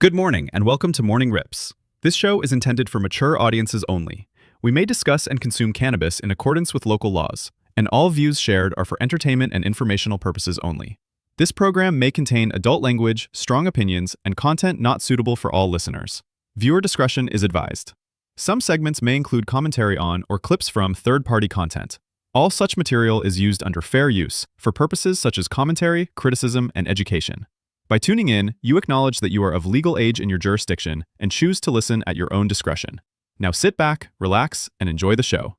Good morning, and welcome to Morning Rips. This show is intended for mature audiences only. We may discuss and consume cannabis in accordance with local laws, and all views shared are for entertainment and informational purposes only. This program may contain adult language, strong opinions, and content not suitable for all listeners. Viewer discretion is advised. Some segments may include commentary on or clips from third-party content. All such material is used under fair use for purposes such as commentary, criticism, and education. By tuning in, you acknowledge that you are of legal age in your jurisdiction and choose to listen at your own discretion. Now sit back, relax, and enjoy the show.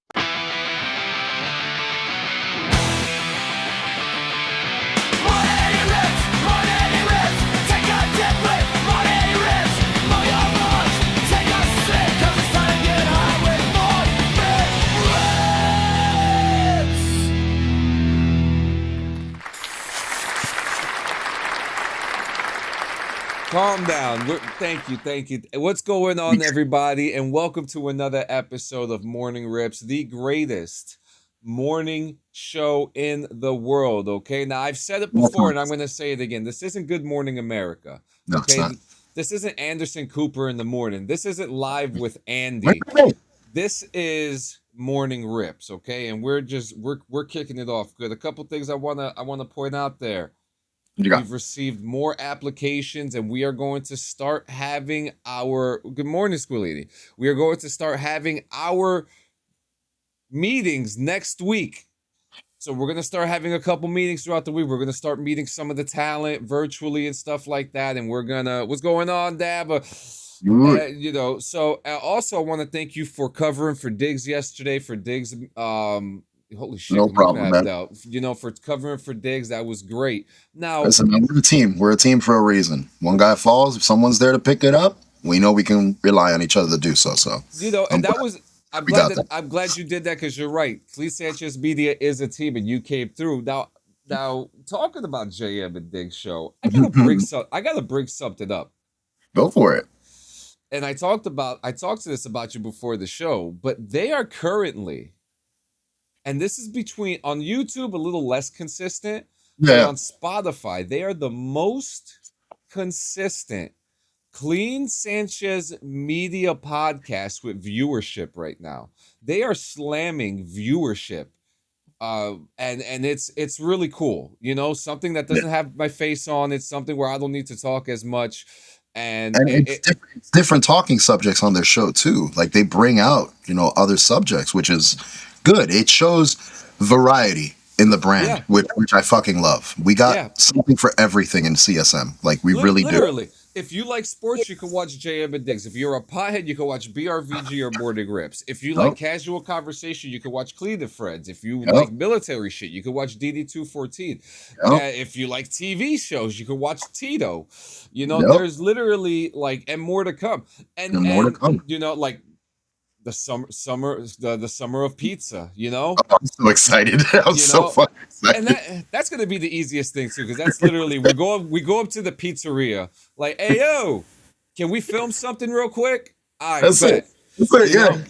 Calm down. Thank you. What's going on, everybody? And welcome to another episode of Morning Rips, the greatest morning show in the world, okay? Now, I've said it before, and I'm going to say it again. This isn't Good Morning America, okay? No, this isn't Anderson Cooper in the morning. This isn't Live with Andy. This is Morning Rips, okay? And we're kicking it off good. A couple things I want to point out there. We've received more applications, and we are going to start having our good morning, Squid Lady. We are going to start having our meetings next week. So we're going to start having a couple meetings throughout the week. We're going to start meeting some of the talent virtually and stuff like that. And we're gonna, what's going on, Dab? So also I want to thank you for covering for Diggs yesterday. For Diggs, holy shit! No problem, man. For covering for Diggs, that was great. Now, listen, man, we're a team. We're a team for a reason. One guy falls, if someone's there to pick it up, we know we can rely on each other to do so. I'm glad you did that because you're right. Fleet Sanchez Media is a team, and you came through. Now talking about JM and Diggs show, I gotta bring something up. Go for it. And I talked to this about you before the show, but they are currently. And this is on YouTube, a little less consistent. Yeah. But on Spotify, they are the most consistent Clean Sanchez Media podcast with viewership right now. They are slamming viewership. And it's really cool. Something that doesn't have my face on. It's something where I don't need to talk as much. And it's different talking subjects on their show too. Like they bring out, other subjects, which is good. It shows variety in the brand, which I fucking love. We got something for everything in CSM. Like we really do. If you like sports, you can watch JM and Diggs. If you're a pothead, you can watch BRVG or Morning Rips. If you like casual conversation, you can watch Clean and Friends. If you like military shit, you can watch DD214. If you like TV shows, you can watch Tito. There's literally and more to come. And more to come. The summer of pizza, I'm so excited. I'm so fucking excited. And that's gonna be the easiest thing too, because that's literally we go up to the pizzeria, like, hey yo, can we film something real quick? That's it. Yeah.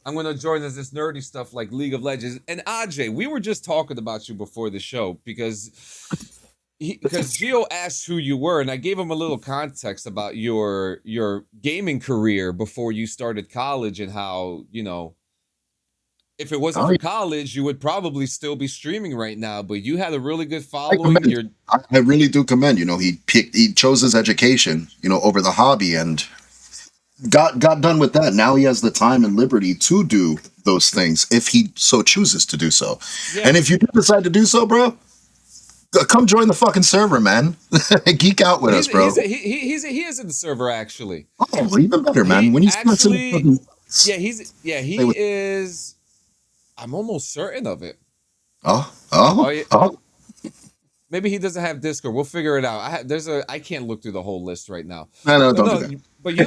I'm gonna join this nerdy stuff like League of Legends. And Ajay, we were just talking about you before the show because Gio asked who you were, and I gave him a little context about your gaming career before you started college and how, if it wasn't for college, you would probably still be streaming right now, but you had a really good following. I really do commend, he chose his education, over the hobby and got done with that. Now he has the time and liberty to do those things if he so chooses to do so. Yeah. And if you do decide to do so, bro, come join the fucking server, man. Geek out with us, bro. He is in the server, actually. Oh, even better, man. When he is. I'm almost certain of it. Maybe he doesn't have Discord. We'll figure it out. I can't look through the whole list right now. No, don't do that. But you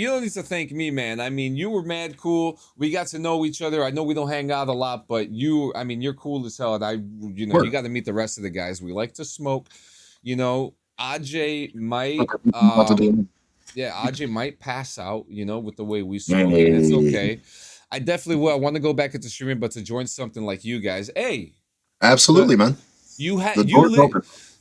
don't need to thank me, man. I mean, you were mad cool. We got to know each other. I know we don't hang out a lot, but you're cool as hell. And you got to meet the rest of the guys. We like to smoke. Ajay might Ajay might pass out, with the way we smoke. It's okay. I definitely will. I want to go back into streaming, but to join something like you guys. Hey. Absolutely, man. You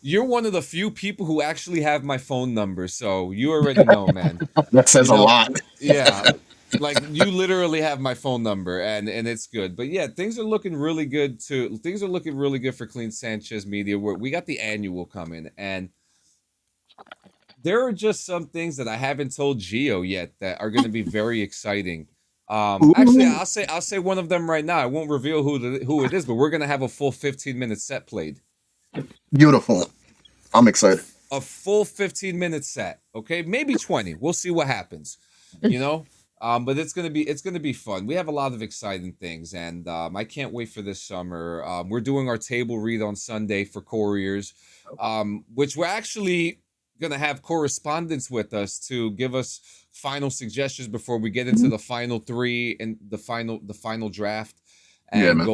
you're one of the few people who actually have my phone number, so you already know, man. That says You a know, lot. yeah, like you literally have my phone number, and it's good. But yeah, things are looking really good too. Things are looking really good for Clean Sanchez Media. We got the annual coming, and there are just some things that I haven't told Geo yet that are going to be very exciting. Actually, Ooh, I'll say one of them right now. I won't reveal who it is, but we're going to have a full 15-minute set played. beautiful. I'm excited. A full 15-minute set, okay? Maybe 20. We'll see what happens. You know? But it's gonna be fun. We have a lot of exciting things, and I can't wait for this summer. We're doing our table read on Sunday for couriers, which we're actually gonna have correspondents with us to give us final suggestions before we get into the final three and the final draft, Yeah, and man.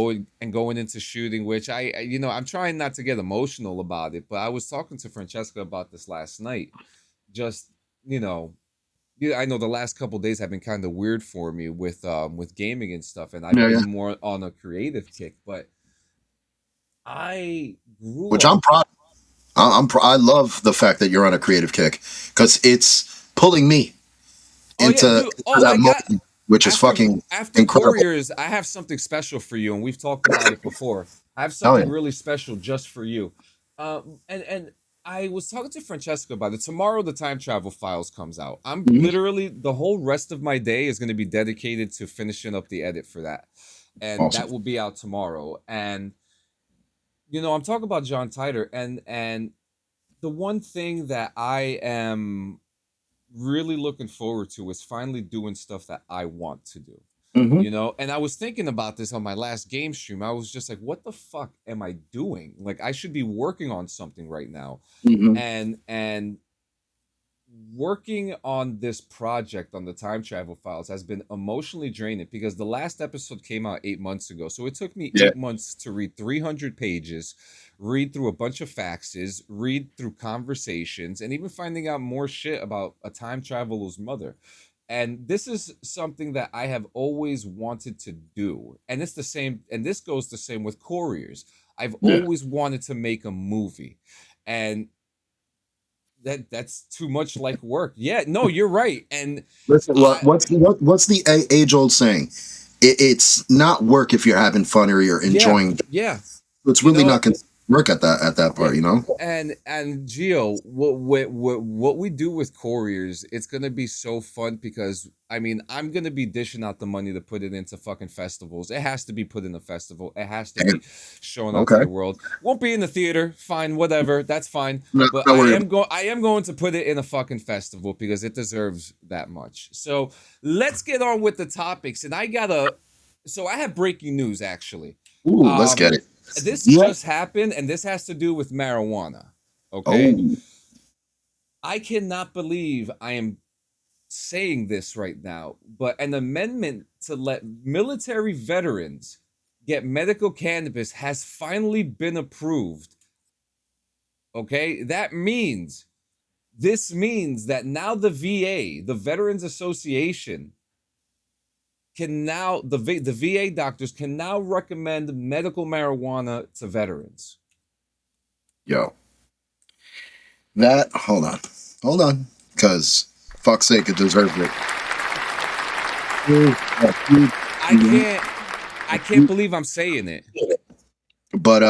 going into shooting. Which I'm trying not to get emotional about it, but I was talking to Francesca about this last night. Just you know yeah, I know the last couple days have been kind of weird for me with gaming and stuff, and I've Yeah, yeah. been more on a creative kick. But I grew Which up. I'm proud. I love the fact that you're on a creative kick because it's pulling me Oh yeah, into, dude. into Oh, that I got mode, which is after fucking after incredible. Couriers, I have something special for you, and we've talked about it before. I have Hell something yeah. really special just for you. And I was talking to Francesca about it. Tomorrow, the time travel files comes out. I'm Mhm. literally the whole rest of my day is going to be dedicated to finishing up the edit for that, and Awesome. that will be out tomorrow. And I'm talking about John Titor, and the one thing that I am really looking forward to is finally doing stuff that I want to do. Hmm. And I was thinking about this on my last game stream. I was just like, what the fuck am I doing? Like I should be working on something right now. Hmm. And working on this project on the time travel files has been emotionally draining because the last episode came out 8 months ago. So it took me Yeah. 8 months to read 300 pages, read through a bunch of faxes, read through conversations, and even finding out more shit about a time traveler's mother. And this is something that I have always wanted to do. And it's the same, and this goes the same with Couriers. I've Yeah. always wanted to make a movie. And that's too much like work. Yeah, no, you're right. And Listen, I what's the age old saying? It's not work if you're having fun or you're yeah, enjoying. yeah. It's You really know, not work at that yeah. part, you know. And Gio, what we do with couriers, it's gonna be so fun because I mean I'm gonna be dishing out the money to put it into fucking festivals. It has to be put in a festival. It has to be shown out to Okay. the world. Won't be in the theater. Fine, whatever. That's fine. Not, But not worried. I am going to put it in a fucking festival because it deserves that much. So let's get on with the topics. And so I have breaking news actually. Ooh, let's get Um, it. this Yeah. just happened, and this has to do with marijuana. Okay, Oh, I cannot believe I am saying this right now, but an amendment to let military veterans get medical cannabis has finally been approved. Okay, this means that now the VA, the Veterans Association, the VA doctors can now recommend medical marijuana to veterans. yo, that. Hold on, because fuck's sake, it deserves it. I can't believe I'm saying it. But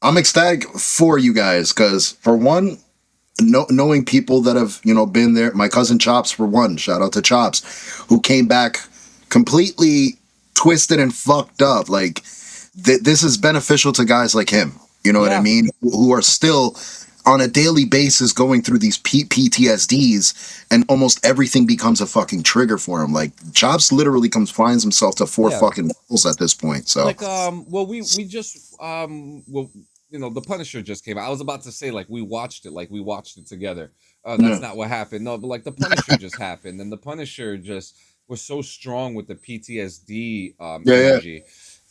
I'm ecstatic for you guys because for one, knowing people that have been there. My cousin Chops for one. Shout out to Chops, who came back completely twisted and fucked up. Like this is beneficial to guys like him. You know what I Yeah, mean? Who are still on a daily basis going through these PTSDs, and almost everything becomes a fucking trigger for him. Like Chops literally finds himself to four yeah. fucking levels at this point. So Like well we just the Punisher just came out. I was about to say like we watched it together. That's yeah, not what happened. No, but like the Punisher just happened, and the Punisher just was so strong with the PTSD yeah, yeah. energy.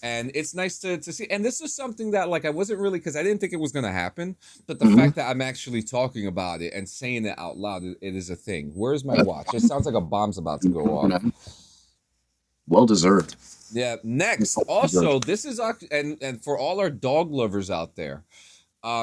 And it's nice to see. And this is something that like I wasn't really because I didn't think it was gonna happen. But the Hmm. fact that I'm actually talking about it and saying it out loud, it is a thing. Where's my watch? It sounds like a bomb's about to go off. Well deserved. Yeah. Next, also, this is and for all our dog lovers out there,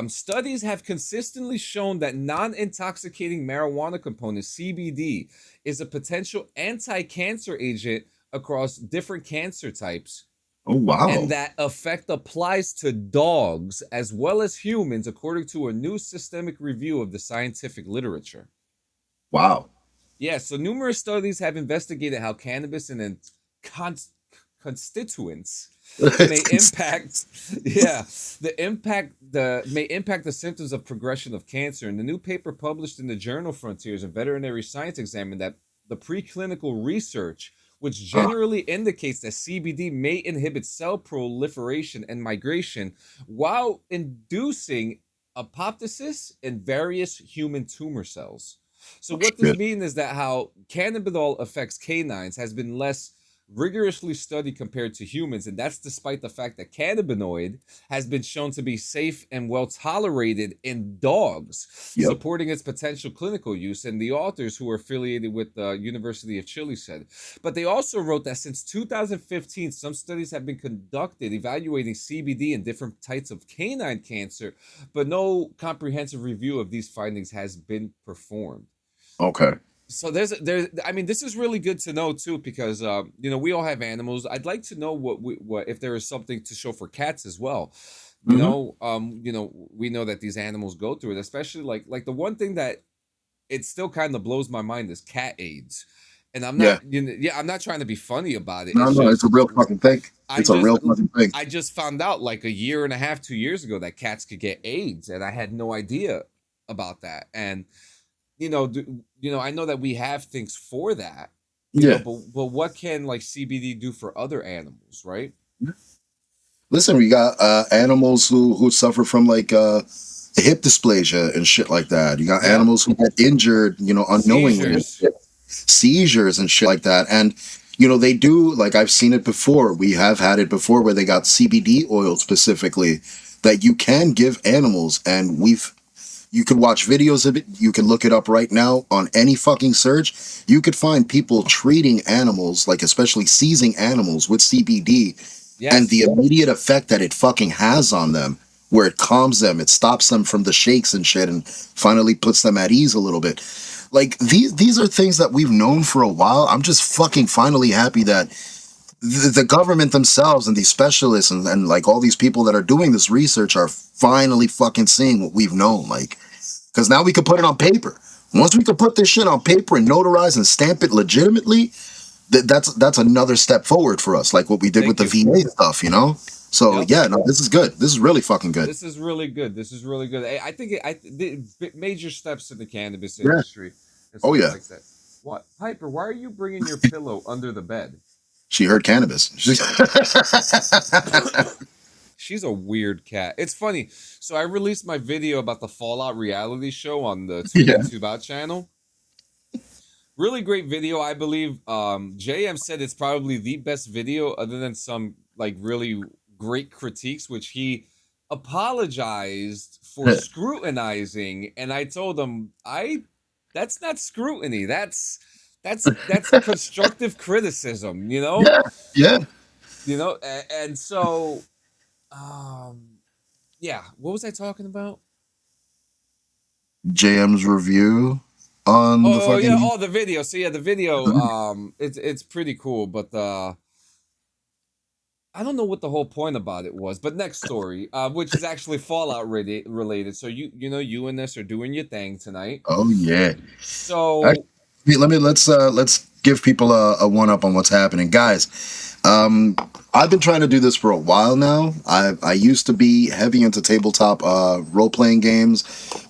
Studies have consistently shown that non-intoxicating marijuana component CBD is a potential anti-cancer agent across different cancer types, Oh and wow. that effect applies to dogs as well as humans, according to a new systemic review of the scientific literature. Wow. Yeah, so numerous studies have investigated how cannabis and its constituents may impact, yeah, the may impact the symptoms of progression of cancer. And the new paper published in the journal Frontiers in Veterinary Science examined that the preclinical research, which Uh, generally indicates that CBD may inhibit cell proliferation and migration while inducing apoptosis in various human tumor cells. So what this shit. means is that how cannabidol affects canines has been less rigorously studied compared to humans, and that's despite the fact that cannabinoid has been shown to be safe and well tolerated in dogs, Yep. supporting its potential clinical use. And the authors, who are affiliated with the University of Chile, said. But they also wrote that since 2015, some studies have been conducted evaluating CBD in different types of canine cancer, but no comprehensive review of these findings has been performed. Okay. So there's I mean, this is really good to know too, because we all have animals. I'd like to know what if there is something to show for cats as well. Hmm. We know that these animals go through it, especially like the one thing that it still kind of blows my mind is cat AIDS. And I'm Yeah. not, yeah, I'm not trying to be funny about it. No, It's no, it's a just real fucking thing. I It's a just real fucking thing. I just found out like a year and a half, 2 years ago, that cats could get AIDS, and I had no idea about that. And I know that we have things for that, Yeah. but what can like CBD do for other animals, right? Listen, we got animals who suffer from like hip dysplasia and shit like that. You got Yep. animals who get injured, unknowingly, and Seizures. shit. Seizures and shit like that. And they do, like, I've seen it before. We have had it before where they got CBD oil specifically that you can give animals, and you could watch videos of it. You can look it up right now on any fucking search. You could find people treating animals, like especially seizing animals with CBD, and the Yes. immediate effect that it fucking has on them, where it calms them, it stops them from the shakes and shit, and finally puts them at ease a little bit. Like these are things that we've known for a while. I'm just fucking finally happy that the government themselves and these specialists and like all these people that are doing this research are finally fucking seeing what we've known. Like, because now we can put it on paper. Once we can put this shit on paper and notarize and stamp it legitimately, that's another step forward for us, like what we did with Thank the you. VA stuff. So Yep. yeah, no, this is good. This is really fucking good. This is really good. This is really good. I think the major steps in the cannabis Yeah. industry and Oh stuff yeah. like that. What, Piper? Why are you bringing your pillow under the bed? She heard cannabis. She's a weird cat. It's funny. So I released my video about the Fallout reality show on the Tune Yeah. In Tube Out channel. Really great video, I believe. JM said it's probably the best video, other than some like really great critiques, which he apologized for scrutinizing. And I told him, that's not scrutiny. That's constructive criticism. Yeah. Yeah. And so yeah, what was I talking about? JM's review on the Oh yeah, fucking. the video. So yeah, the video, it's pretty cool, but I don't know what the whole point about it was. But next story, which is actually Fallout related. So you and this are doing your thing tonight. Oh yeah. So Let's give people a one up on what's happening, guys. I've been trying to do this for a while now. I used to be heavy into tabletop role playing games,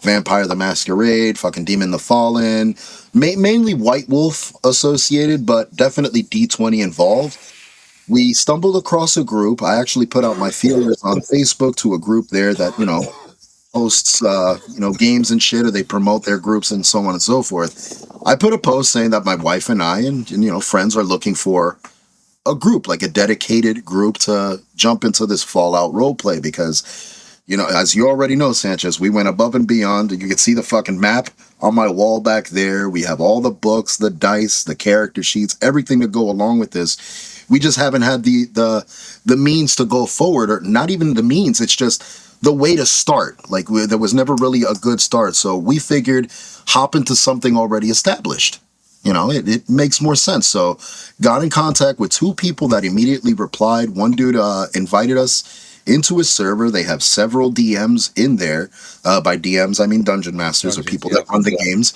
Vampire the Masquerade, fucking Demon the Fallen, mainly White Wolf associated, but definitely D20 involved. We stumbled across a group. I actually put out my feelers on Facebook to a group there that hosts games and shit, or they promote their groups and so on and so forth. I put a post saying that my wife and I and friends are looking for a group, like a dedicated group to jump into this Fallout roleplay, because as you already know, Sanchez, we went above and beyond. You can see the fucking map on my wall back there. We have all the books, the dice, the character sheets, everything to go along with this. We just haven't had the means to go forward, or not even the means. It's just the way to start. Like there was never really a good start, so we figured hop into something already established. It makes more sense. So got in contact with two people that immediately replied. One dude invited us into his server. They have several DMs in there. By DMs, I mean dungeon masters or people that run the games.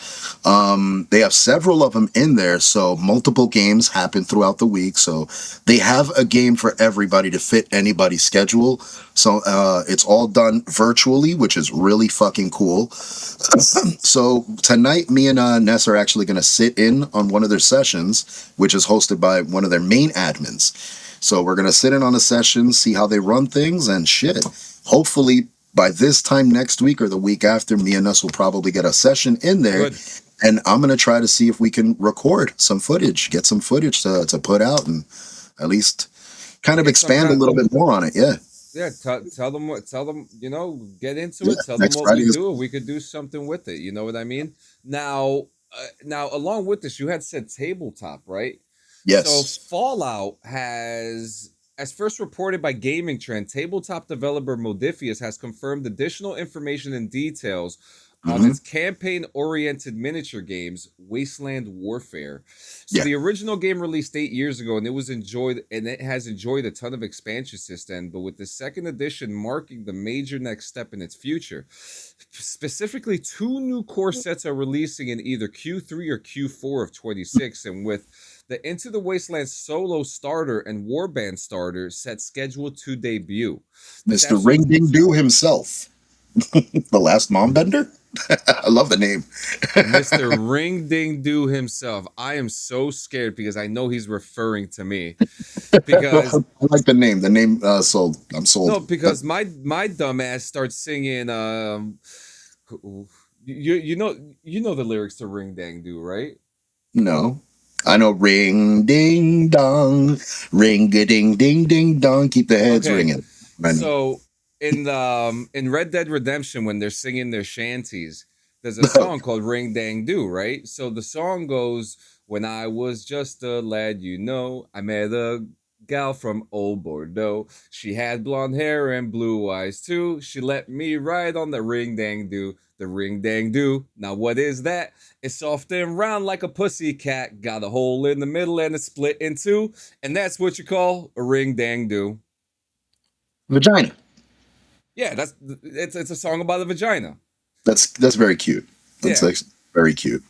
They have several of them in there, so multiple games happen throughout the week. So they have a game for everybody to fit anybody's schedule. So it's all done virtually, which is really fucking cool. So tonight, me and Ness are actually going to sit in on one of their sessions, which is hosted by one of their main admins. So we're going to sit in on a session, see how they run things, and shit. Hopefully, by this time next week or the week after, me and us will probably get a session in there. Good. And I'm going to try to see if we can record some footage, get some footage to put out, and at least kind of expand a little bit more on it. Yeah. Yeah, tell them, get into it. Tell them what we do. We could do something with it. You know what I mean? Now, along with this, you had said tabletop, right? Yes. So Fallout has, as first reported by Gaming Trend, tabletop developer Modifius has confirmed additional information and details on its campaign-oriented miniature games, Wasteland Warfare. So the original game released 8 years ago, and it has enjoyed a ton of expansion since then. But with the second edition marking the major next step in its future, specifically 2 new core sets are releasing in either Q3 or Q4 of 26, and with the Into the Wasteland solo starter and Warband starter set scheduled to debut. Mr. Ring Ding Doo himself. The last mom bender? I love the name. Mr. Ring Ding Doo himself. I am so scared because I know he's referring to me. Because I like the name. The name sold. I'm sold. No, because my dumbass starts singing you know the lyrics to Ring Dang Doo, right? No. I know ring ding dong, ring a ding ding ding dong. Keep the heads ringing. So in Red Dead Redemption, when they're singing their shanties, there's a song called Ring Dang Doo, right? So the song goes, when I was just a lad, I met a gal from old Bordeaux. She had blonde hair and blue eyes too. She let me ride on the ring dang doo. The ring dang doo. Now what is that? It's soft and round like a pussy cat. Got a hole in the middle and it's split in two. And that's what you call a ring dang doo. Vagina. Yeah, it's a song about a vagina. That's very cute. That's very cute.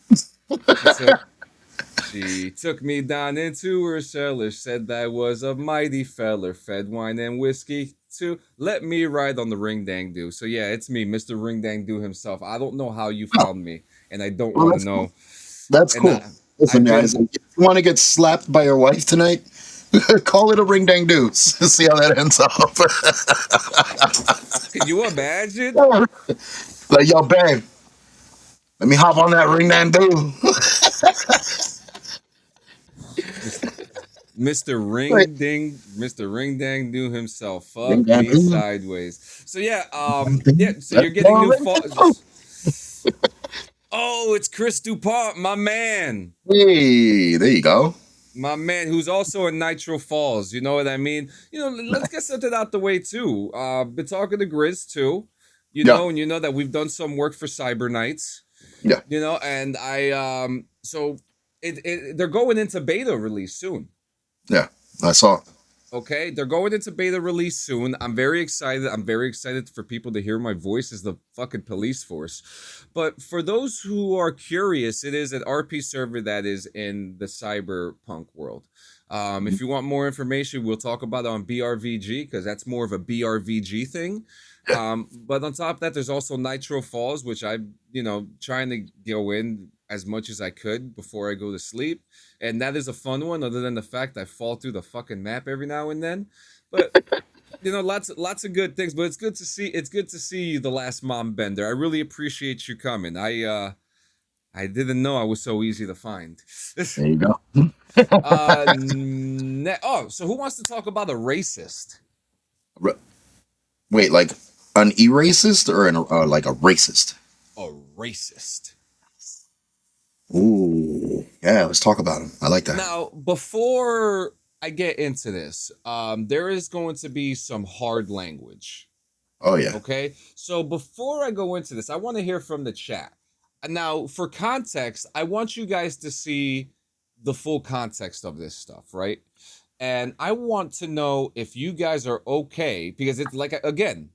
She took me down into her cellar, said I was a mighty feller, fed wine and whiskey to let me ride on the ring dang doo. So yeah, it's me, Mr. Ring Dang Doo himself. I don't know how you found me, and I don't want to know. Cool. That's cool. Listen, guys, if you want to get slapped by your wife tonight, call it a ring dang doo. See how that ends up. Can you imagine? Like, yo, babe, let me hop on that ring dang doo. Mr. Ring Dang Doo himself. Fuck me sideways. So yeah, so you're getting new falls. Oh, it's Chris DuPont, my man. Hey, there you go. My man, who's also in Nitro Falls. You know what I mean? Let's get something out the way too. Been talking to Grizz too. And you know that we've done some work for Cyber Knights. Yeah. And I so they're going into beta release soon. Yeah, I saw. Okay, they're going into beta release soon. I'm very excited. I'm very excited for people to hear my voice as the fucking police force. But for those who are curious, it is an RP server that is in the cyberpunk world. If you want more information, we'll talk about it on BRVG because that's more of a BRVG thing. But on top of that, there's also Nitro Falls, which I'm, trying to go in as much as I could before I go to sleep. And that is a fun one, other than the fact I fall through the fucking map every now and then. But lots of good things. But it's good to see you, the last mom bender. I really appreciate you coming. I didn't know I was so easy to find. There you go. So who wants to talk about a racist? Wait, like an e-racist or like a racist? A racist. Ooh, yeah, let's talk about him. I like that. Now, before I get into this, there is going to be some hard language. Oh yeah. Okay, so before I go into this, I want to hear from the chat. Now, for context, I want you guys to see the full context of this stuff, right? And I want to know if you guys are okay, because it's like, again,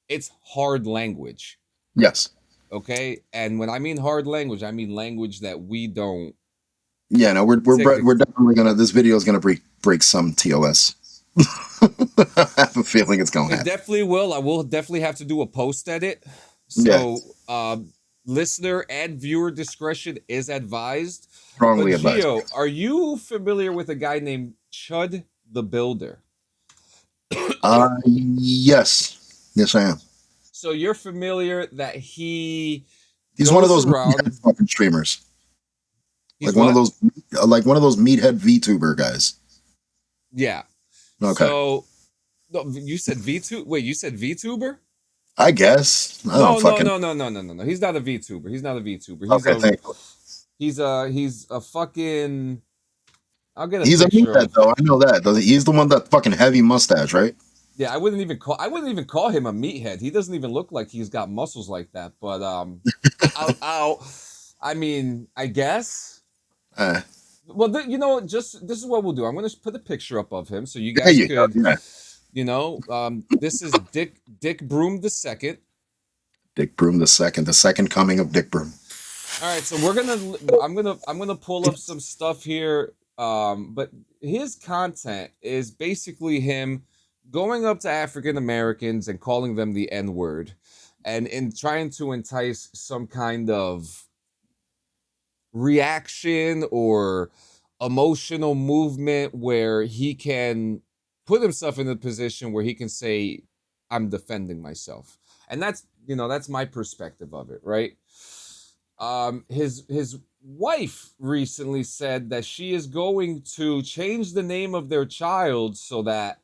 it's hard language, Yes. okay? And when I mean hard language, I mean language that we don't Yeah. No, typically. we're definitely gonna. This video is gonna break some TOS. I have a feeling it's gonna It happen. definitely will. I will definitely have to do a post edit. Yeah. So, listener and viewer discretion is advised. But Strongly advised. Gio, are you familiar with a guy named Chud the Builder? Yes. Yes, I am. So you're familiar that he He's one of goes those meathead around. fucking streamers. He's what? Like one of those meathead VTuber guys. Yeah. Okay. So no, you said VTuber. Wait, you said VTuber? I guess. I don't No, no, fucking. no, no, no, no, no, no. He's not a VTuber. He's not a VTuber. Okay, thank you. He's a fucking. I'll get a He's a picture meathead of. though. I know that. He's the one that fucking heavy mustache, right? Yeah, I wouldn't even call him a meathead. He doesn't even look like he's got muscles like that. But I mean, I guess. Uh, Well, you know, just this is what we'll do. I'm going to put a picture up of him so you there guys you go. could, Yeah. this is Dick Broom the second. Dick Broom the second coming of Dick Broom. All right, so I'm gonna pull up some stuff here. But his content is basically him going up to African Americans and calling them the N word, and in trying to entice some kind of reaction or emotional movement where he can put himself in a position where he can say, I'm defending myself. And that's my perspective of it, right? His wife recently said that she is going to change the name of their child so that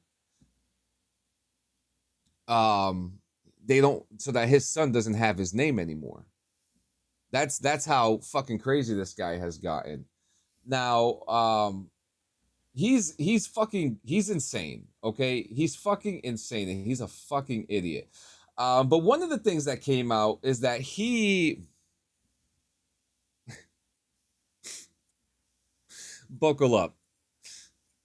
so that his son doesn't have his name anymore. That's how fucking crazy this guy has gotten. Now, he's insane, okay? He's fucking insane and he's a fucking idiot. But one of the things that came out is that he buckle up.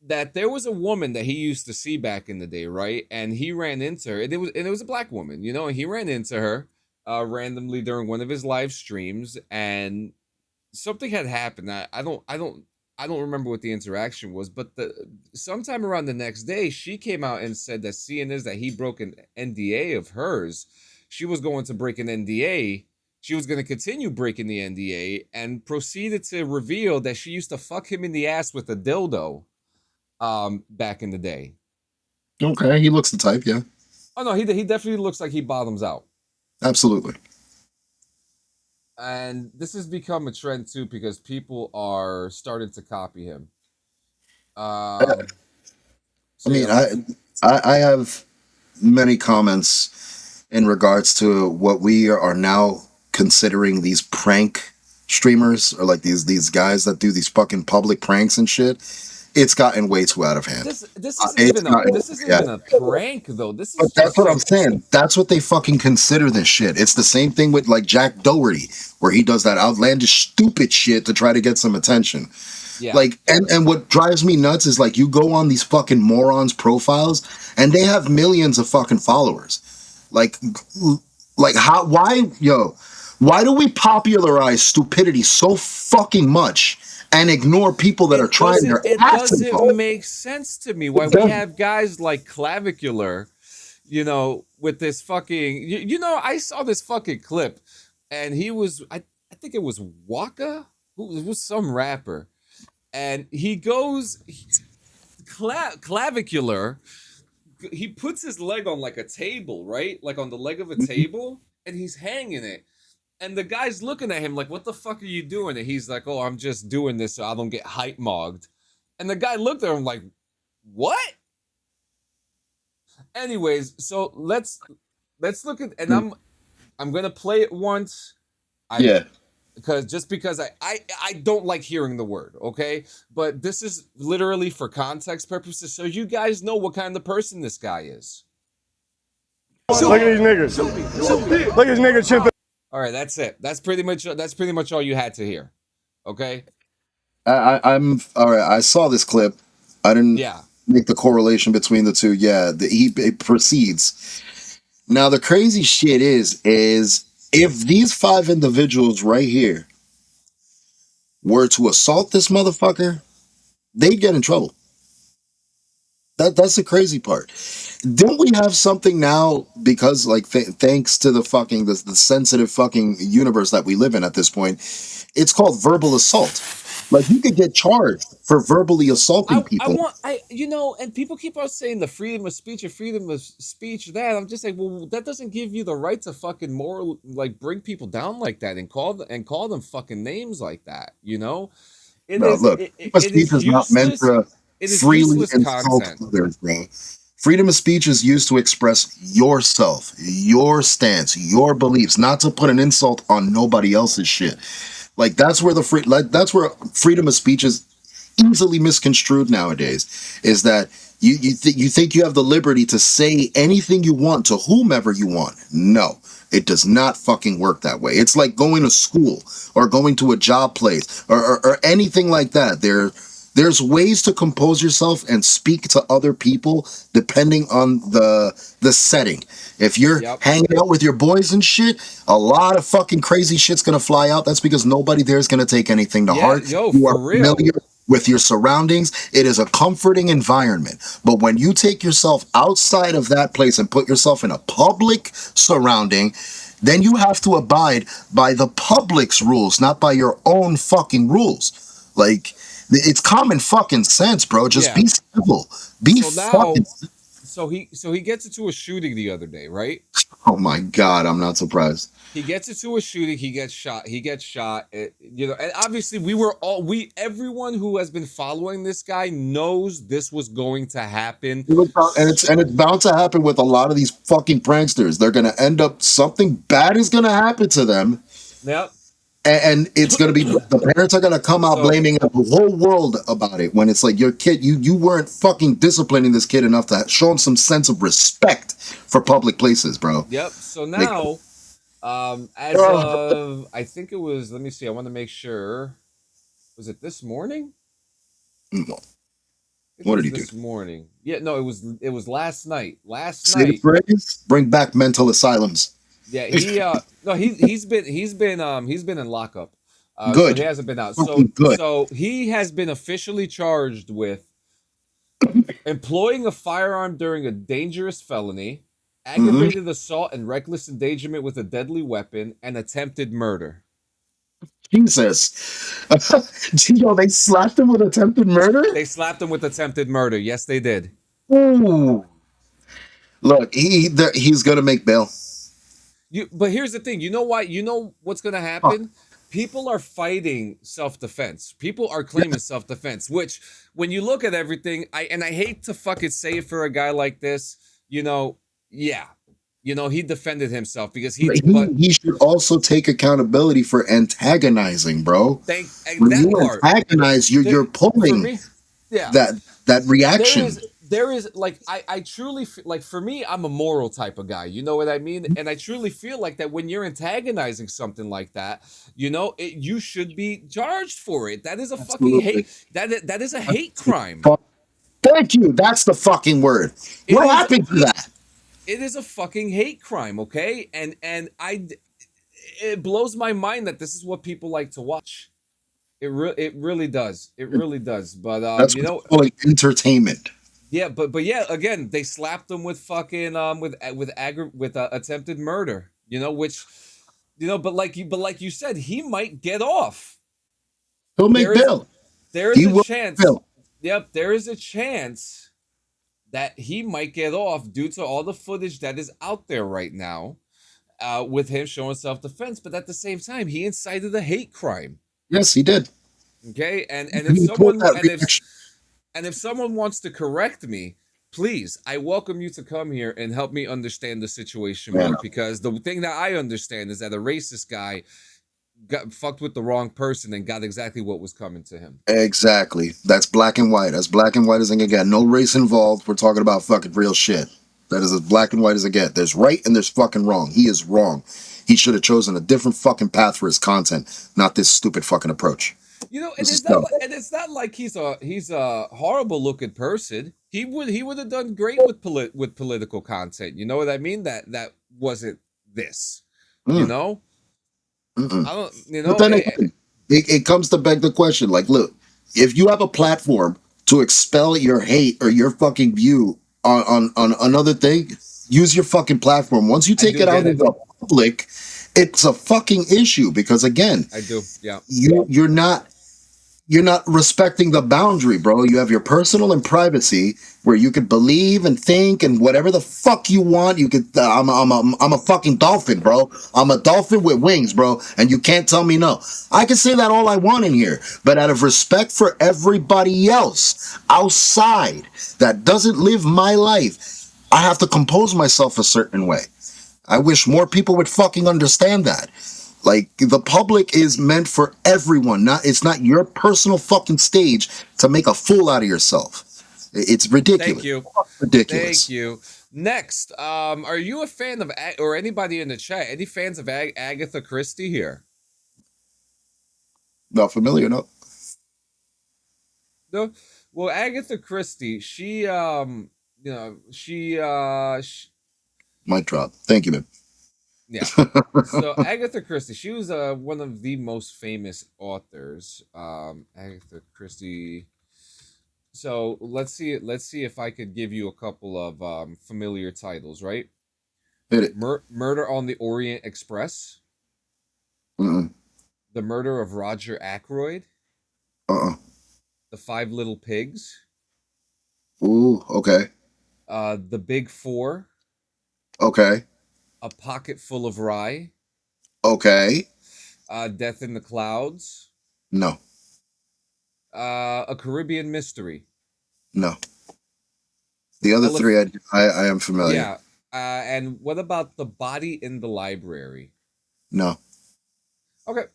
That there was a woman that he used to see back in the day, right? And he ran into her, and it was a black woman, and he ran into her randomly during one of his live streams, and something had happened. I don't remember what the interaction was, but sometime around the next day, she came out and said that seeing is that he broke an NDA of hers, she was going to break an NDA. She was going to continue breaking the NDA and proceeded to reveal that she used to fuck him in the ass with a dildo back in the day. Okay, he looks the type, yeah. Oh no, he definitely looks like he bottoms out. Absolutely. And this has become a trend too because people are starting to copy him. So I mean, yeah, I have many comments in regards to what we are now considering these prank streamers, or like these guys that do these fucking public pranks and shit. It's gotten way too out of hand. this It's gotten, this isn't yeah. even a prank though. This is But that's just what I'm saying. That's what they fucking consider this shit. It's the same thing with like Jack Doherty, where he does that outlandish, stupid shit to try to get some attention. yeah. Like, and what drives me nuts is like you go on these fucking morons' profiles, and they have millions of fucking followers. Like how? Why do we popularize stupidity so fucking much and ignore people that are trying their It asses doesn't off? make sense to me why It we doesn't. have guys like Clavicular, with this fucking. I saw this fucking clip, and he was I think it was Waka, who it was some rapper, and he goes Clavicular. He puts his leg on like a table, right? Like on the leg of a table, and he's hanging it. And the guy's looking at him like, what the fuck are you doing? And he's like, oh, I'm just doing this so I don't get hype mogged. And the guy looked at him like, what? Anyways, so let's look at, and I'm gonna play it once. Yeah. Because I don't like hearing the word, okay? But this is literally for context purposes, so you guys know what kind of person this guy is. Look at these niggas. Look at this nigga chimping. All right, that's it. That's pretty much all you had to hear. Okay. I'm all right. I saw this clip. I didn't Yeah. make the correlation between the two. Yeah, it proceeds. Now the crazy shit is if these 5 individuals right here were to assault this motherfucker, they'd get in trouble. That's the crazy part. Don't we have something now because like thanks to the fucking the sensitive fucking universe that we live in at this point, it's called verbal assault. Like you could get charged for verbally assaulting people. And people keep on saying the freedom of speech or freedom of speech that. I'm just like, well, that doesn't give you the right to fucking bring people down like that and call them fucking names like that. Look, speech is not meant to freely insult others, bro. Freedom of speech is used to express yourself, your stance, your beliefs, not to put an insult on nobody else's shit. Like that's where that's where freedom of speech is easily misconstrued nowadays. Is that you think you have the liberty to say anything you want to whomever you want? No, it does not fucking work that way. It's like going to school or going to a job place or anything like that. There's ways to compose yourself and speak to other people depending on the setting. If you're hanging out with your boys and shit, a lot of fucking crazy shit's gonna fly out. That's because nobody there is gonna take anything to heart. You are familiar with your surroundings. It is a comforting environment. But when you take yourself outside of that place and put yourself in a public surrounding, then you have to abide by the public's rules, not by your own fucking rules. Like, it's common fucking sense, bro. Just be civil. So he gets into a shooting the other day, right? Oh my God, I'm not surprised. He gets into a shooting. He gets shot. And obviously everyone who has been following this guy knows this was going to happen. It's bound to happen with a lot of these fucking pranksters. They're gonna end up something bad is gonna happen to them. Yep. And it's going to be the parents are going to come out blaming the whole world about it when it's like your kid, you weren't fucking disciplining this kid enough to show him some sense of respect for public places, bro. Yep. So now, as of, I think it was, let me see, I want to make sure. Was it this morning? No. What did he do? This morning. Yeah, no, it was last night. Say the phrase, bring back mental asylums. Yeah, he's been in lockup. Good. So he hasn't been out. Good. So he has been officially charged with employing a firearm during a dangerous felony, aggravated assault and reckless endangerment with a deadly weapon, and attempted murder. Jesus. Yo, they slapped him with attempted murder? They slapped him with attempted murder. Yes, they did. Ooh. Look, he's gonna make bail. But here's the thing. You know why? You know what's going to happen? People are fighting self-defense. People are claiming self-defense, which when you look at everything, I hate to fucking say it for a guy like this, he defended himself because he should also take accountability for antagonizing, bro. When you antagonize, you're pulling that reaction. There is like I truly feel like, for me, I'm a moral type of guy, you know what I mean, and I truly feel like that when you're antagonizing something like that, you should be charged for it. That is a fucking hate. That is a hate crime. Thank you. That's the fucking word. What happened to that? It is a fucking hate crime, okay? And it blows my mind that this is what people like to watch. It really does. It really does. But that's like entertainment. Yeah, but yeah, again, they slapped him with fucking with attempted murder, which, but like you said, he might get off. He'll make bail. There is a chance. Yep, there is a chance that he might get off due to all the footage that is out there right now, with him showing self-defense. But at the same time, he incited a hate crime. Yes, he did. Okay, and if someone wants to correct me, please, I welcome you to come here and help me understand the situation more, because the thing that I understand is that a racist guy got fucked with the wrong person and got exactly what was coming to him. Exactly. That's black and white. As black and white as it can get. No race involved. We're talking about fucking real shit. That is as black and white as it gets. There's right and there's fucking wrong. He is wrong. He should have chosen a different fucking path for his content, not this stupid fucking approach. You know, and This is it's not dumb. like, and it's not like he's a horrible looking person. He would have done great with political content. You know what I mean? That wasn't this. You Mm, know, mm-mm. I don't. You But know, then again, it comes to beg the question, like, look, if you have a platform to expel your hate or your fucking view on another thing, use your fucking platform. Once you I take do it out get in it. the public, it's a fucking issue because again, I do. Yeah. you're not respecting the boundary, bro. You have your personal and privacy where you could believe and think and whatever the fuck you want. You could. I'm a fucking dolphin, bro. I'm a dolphin with wings, bro. And you can't tell me no. I can say that all I want in here, but out of respect for everybody else outside that doesn't live my life, I have to compose myself a certain way. I wish more people would fucking understand that. Like the public is meant for everyone. It's not your personal fucking stage to make a fool out of yourself. It's ridiculous. Thank you. Ridiculous. Thank you. Next, are you a fan of or anybody in the chat? Any fans of Agatha Christie here? Not familiar, no. No. Well, Agatha Christie, she Mic drop. Thank you, man. yeah. So Agatha Christie, she was one of the most famous authors. Agatha Christie. So let's see if I could give you a couple of familiar titles, right? Hit it. Murder on the Orient Express, Mm-mm. The Murder of Roger Ackroyd, Uh-uh. The Five Little Pigs, Ooh, okay. The Big Four, Okay. A Pocket Full of Rye, Okay. Death in the Clouds, No. A Caribbean Mystery. No. The other three I am familiar. Yeah. And what about The Body in the Library? No. Okay.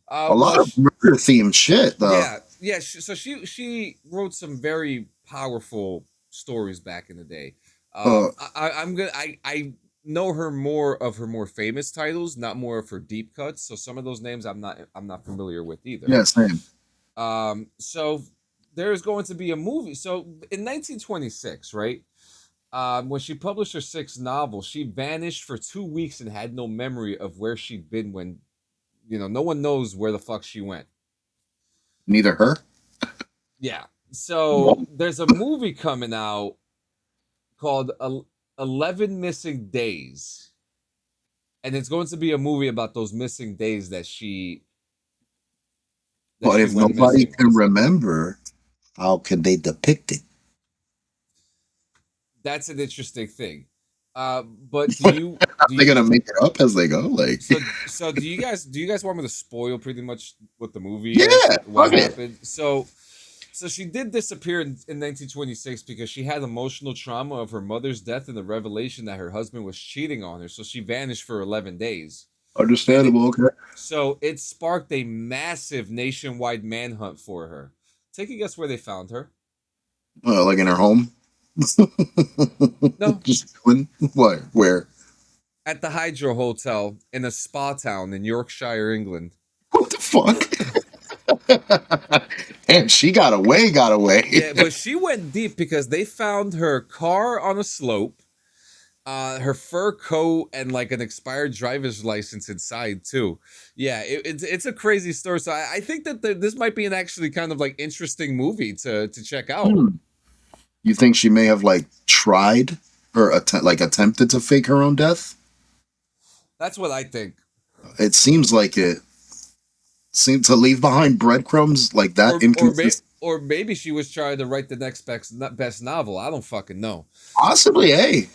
A lot of murder themed shit though. Yeah. So she wrote some very powerful stories back in the day. I know her more of her more famous titles, not more of her deep cuts. So some of those names I'm not familiar with either. Yeah, same. So there's going to be a movie. So in 1926, right? When she published her sixth novel, she vanished for 2 weeks and had no memory of where she'd been when, no one knows where the fuck she went. Neither her? Yeah. So there's a movie coming out called 11 Missing Days. And it's going to be a movie about those missing days that she But if went nobody missing. can remember, how can they depict it? That's an interesting thing. But do They're gonna make it up as they go. Like, so do you guys want me to spoil pretty much what the movie yeah, is? What fuck it. happened? So she did disappear in 1926 because she had emotional trauma of her mother's death and the revelation that her husband was cheating on her. So she vanished for 11 days. Understandable. Okay. So it sparked a massive nationwide manhunt for her. Take a guess where they found her. Like in her home. No. Just doing what? Where? At the Hydro Hotel in a spa town in Yorkshire, England. What the fuck? And she got away. Yeah, but she went deep because they found her car on a slope, her fur coat, and like an expired driver's license inside too. Yeah, it's a crazy story. So I think that this might be an actually kind of like interesting movie to check out. You think she may have like tried or attempted to fake her own death? That's what I think. It seems like it seemed to leave behind breadcrumbs like that. Or maybe she was trying to write the next best novel. I don't fucking know. Possibly, hey.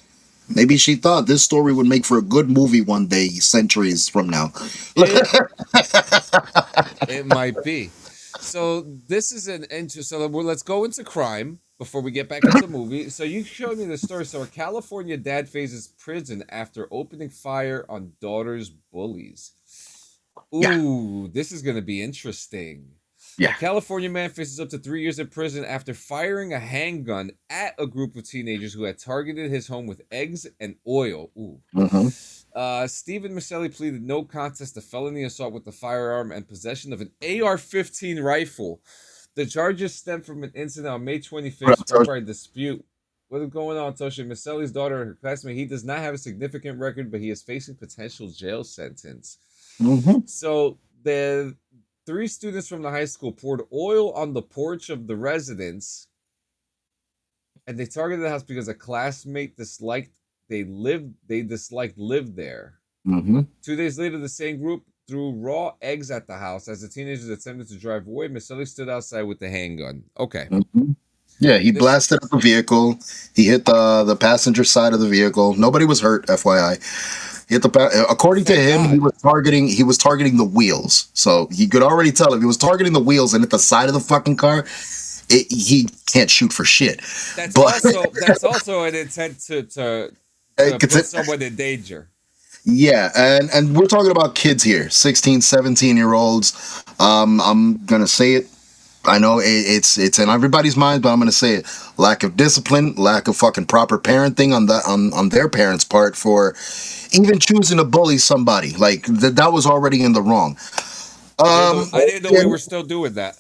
Maybe she thought this story would make for a good movie one day, centuries from now. It might be. So this is an interesting. So let's go into crime before we get back into the movie. So you showed me the story. So a California dad faces prison after opening fire on daughter's bullies. Ooh, This is going to be interesting. Yeah. A California man faces up to 3 years in prison after firing a handgun at a group of teenagers who had targeted his home with eggs and oil. Ooh. Mm-hmm. Stephen Maselli pleaded no contest to felony assault with a firearm and possession of an AR-15 rifle. The charges stem from an incident on May 25th sparked by a dispute. What is going on, Tosha? Maselli's daughter and her classmate. He does not have a significant record, but he is facing potential jail sentence. Mm-hmm. So the 3 students from the high school poured oil on the porch of the residence, and they targeted the house because a classmate lived there. Mm-hmm. 2 days later, the same group threw raw eggs at the house as the teenagers attempted to drive away. Maselli stood outside with the handgun. Okay. Mm-hmm. Yeah, he blasted up the vehicle. He hit the passenger side of the vehicle. Nobody was hurt, FYI. He hit according to him, he was targeting the wheels. So you could already tell if he was targeting the wheels and hit the side of the fucking car, he can't shoot for shit. That's also an intent to put someone in danger. Yeah, and we're talking about kids here, 16, 17-year-olds. I'm gonna say it. I know it's in everybody's mind, but I'm gonna say it: lack of discipline, lack of fucking proper parenting on their parents' part for even choosing to bully somebody. Like that was already in the wrong. I didn't know we were still doing that.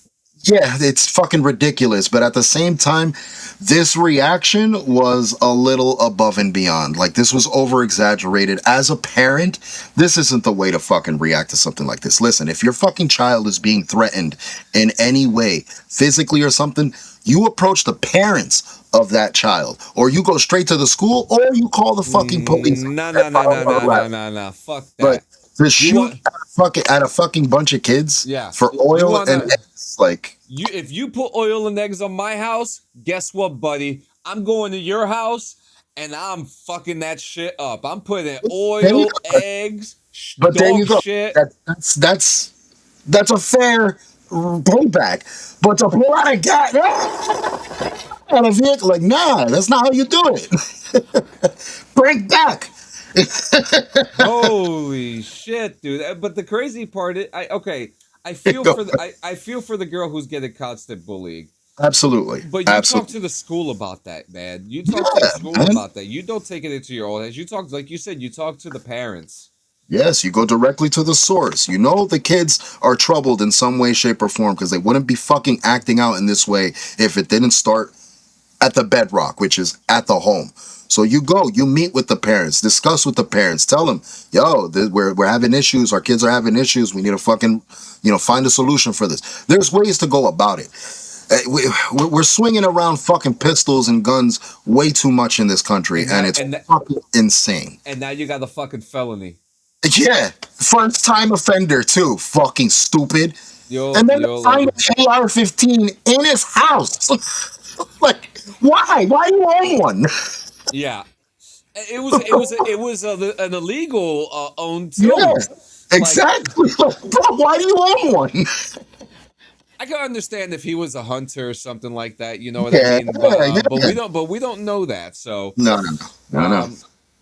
Yeah, it's fucking ridiculous. But at the same time, this reaction was a little above and beyond. Like, this was over-exaggerated. As a parent, this isn't the way to fucking react to something like this. Listen, if your fucking child is being threatened in any way, physically or something, you approach the parents of that child. Or you go straight to the school, or you call the fucking police. No. Fuck that. But to shoot at a fucking bunch of kids for oil and eggs, like... If you put oil and eggs on my house, guess what, buddy? I'm going to your house and I'm fucking that shit up. I'm putting oil, eggs, but there you go. Shit. That's a fair payback. But to pull out a gas on a vehicle, like, nah, that's not how you do it. Break back. Holy shit, dude! But the crazy part is, I feel for the girl who's getting constant bullying. Absolutely. But you talk to the school about that, man. You talk to the school about that. You don't take it into your own hands. You talk, like you said, you talk to the parents. Yes, you go directly to the source. You know the kids are troubled in some way, shape, or form because they wouldn't be fucking acting out in this way if it didn't start at the bedrock, which is at the home. So you go, you meet with the parents, discuss with the parents, tell them, yo, we're having issues. Our kids are having issues. We need to fucking, find a solution for this. There's ways to go about it. We're swinging around fucking pistols and guns way too much in this country, and it's fucking insane. And now you got a fucking felony. Yeah, first time offender too. Fucking stupid. And then find an AR-15 in his house. Like, why? Why do you own one? Yeah, it was an illegal owned too. Yeah, exactly. Like, bro, why do you own one? I can understand if he was a hunter or something like that. You know what I mean? But we don't know that. So no.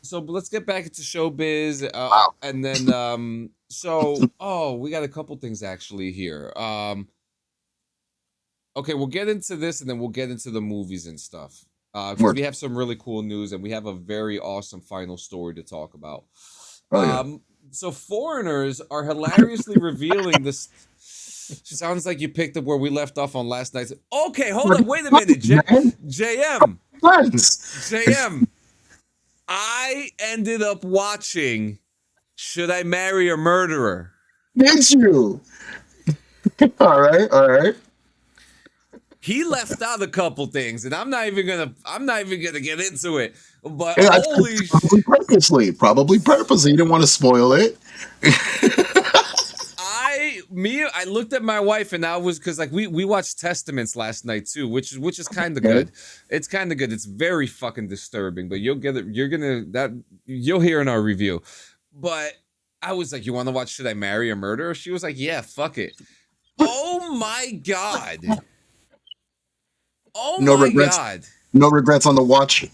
So let's get back into showbiz, and then we got a couple things actually here. Okay, we'll get into this, and then we'll get into the movies and stuff. Because we have some really cool news, and we have a very awesome final story to talk about. So foreigners are hilariously revealing this. Sounds like you picked up where we left off on last night. Okay, hold on, wait a minute, JM. I ended up watching Should I Marry a Murderer? Did you? All right. He left out a couple things, and I'm not even gonna get into it. But probably purposely, you didn't want to spoil it. I looked at my wife, and I was because we watched Testaments last night too, which is kind of good. It's kind of good. It's very fucking disturbing, but you'll get it. You'll hear in our review. But I was like, "You want to watch Should I Marry a Murderer?" She was like, "Yeah, fuck it." Oh my god. Oh no my regrets. god! No regrets on the watch.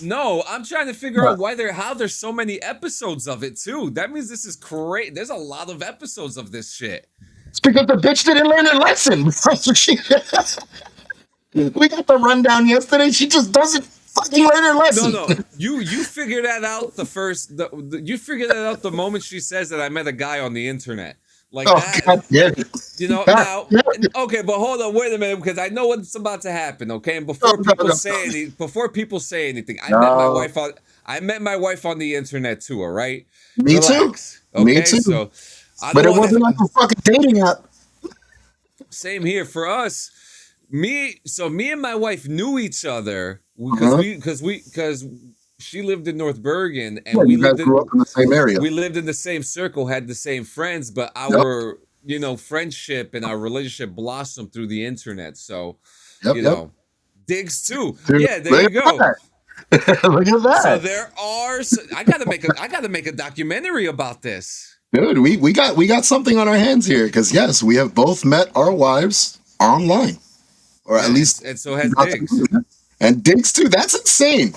No, I'm trying to figure out how there's so many episodes of it too. That means this is great. There's a lot of episodes of this shit. It's because the bitch didn't learn her lesson. We got the rundown yesterday. She just doesn't fucking learn her lesson. No, you figure that out you figure that out the moment she says that I met a guy on the internet. Like that, God damn it. Now, okay, but hold on, wait a minute, because I know what's about to happen, okay? And before people say anything, I met my wife on the internet too, all right? Me Relax, too. okay? Me too. So, but it wasn't like a fucking dating app. Same here for us. Me and my wife knew each other because she lived in North Bergen and we grew up in the same area. We lived in the same circle, had the same friends, but our friendship and our relationship blossomed through the internet. So digs too. Dude, yeah, there you go. Look at that. So there are. I gotta make a documentary about this. Dude, we got something on our hands here because yes, we have both met our wives online, or at least, and so has Diggs. And Diggs too. That's insane.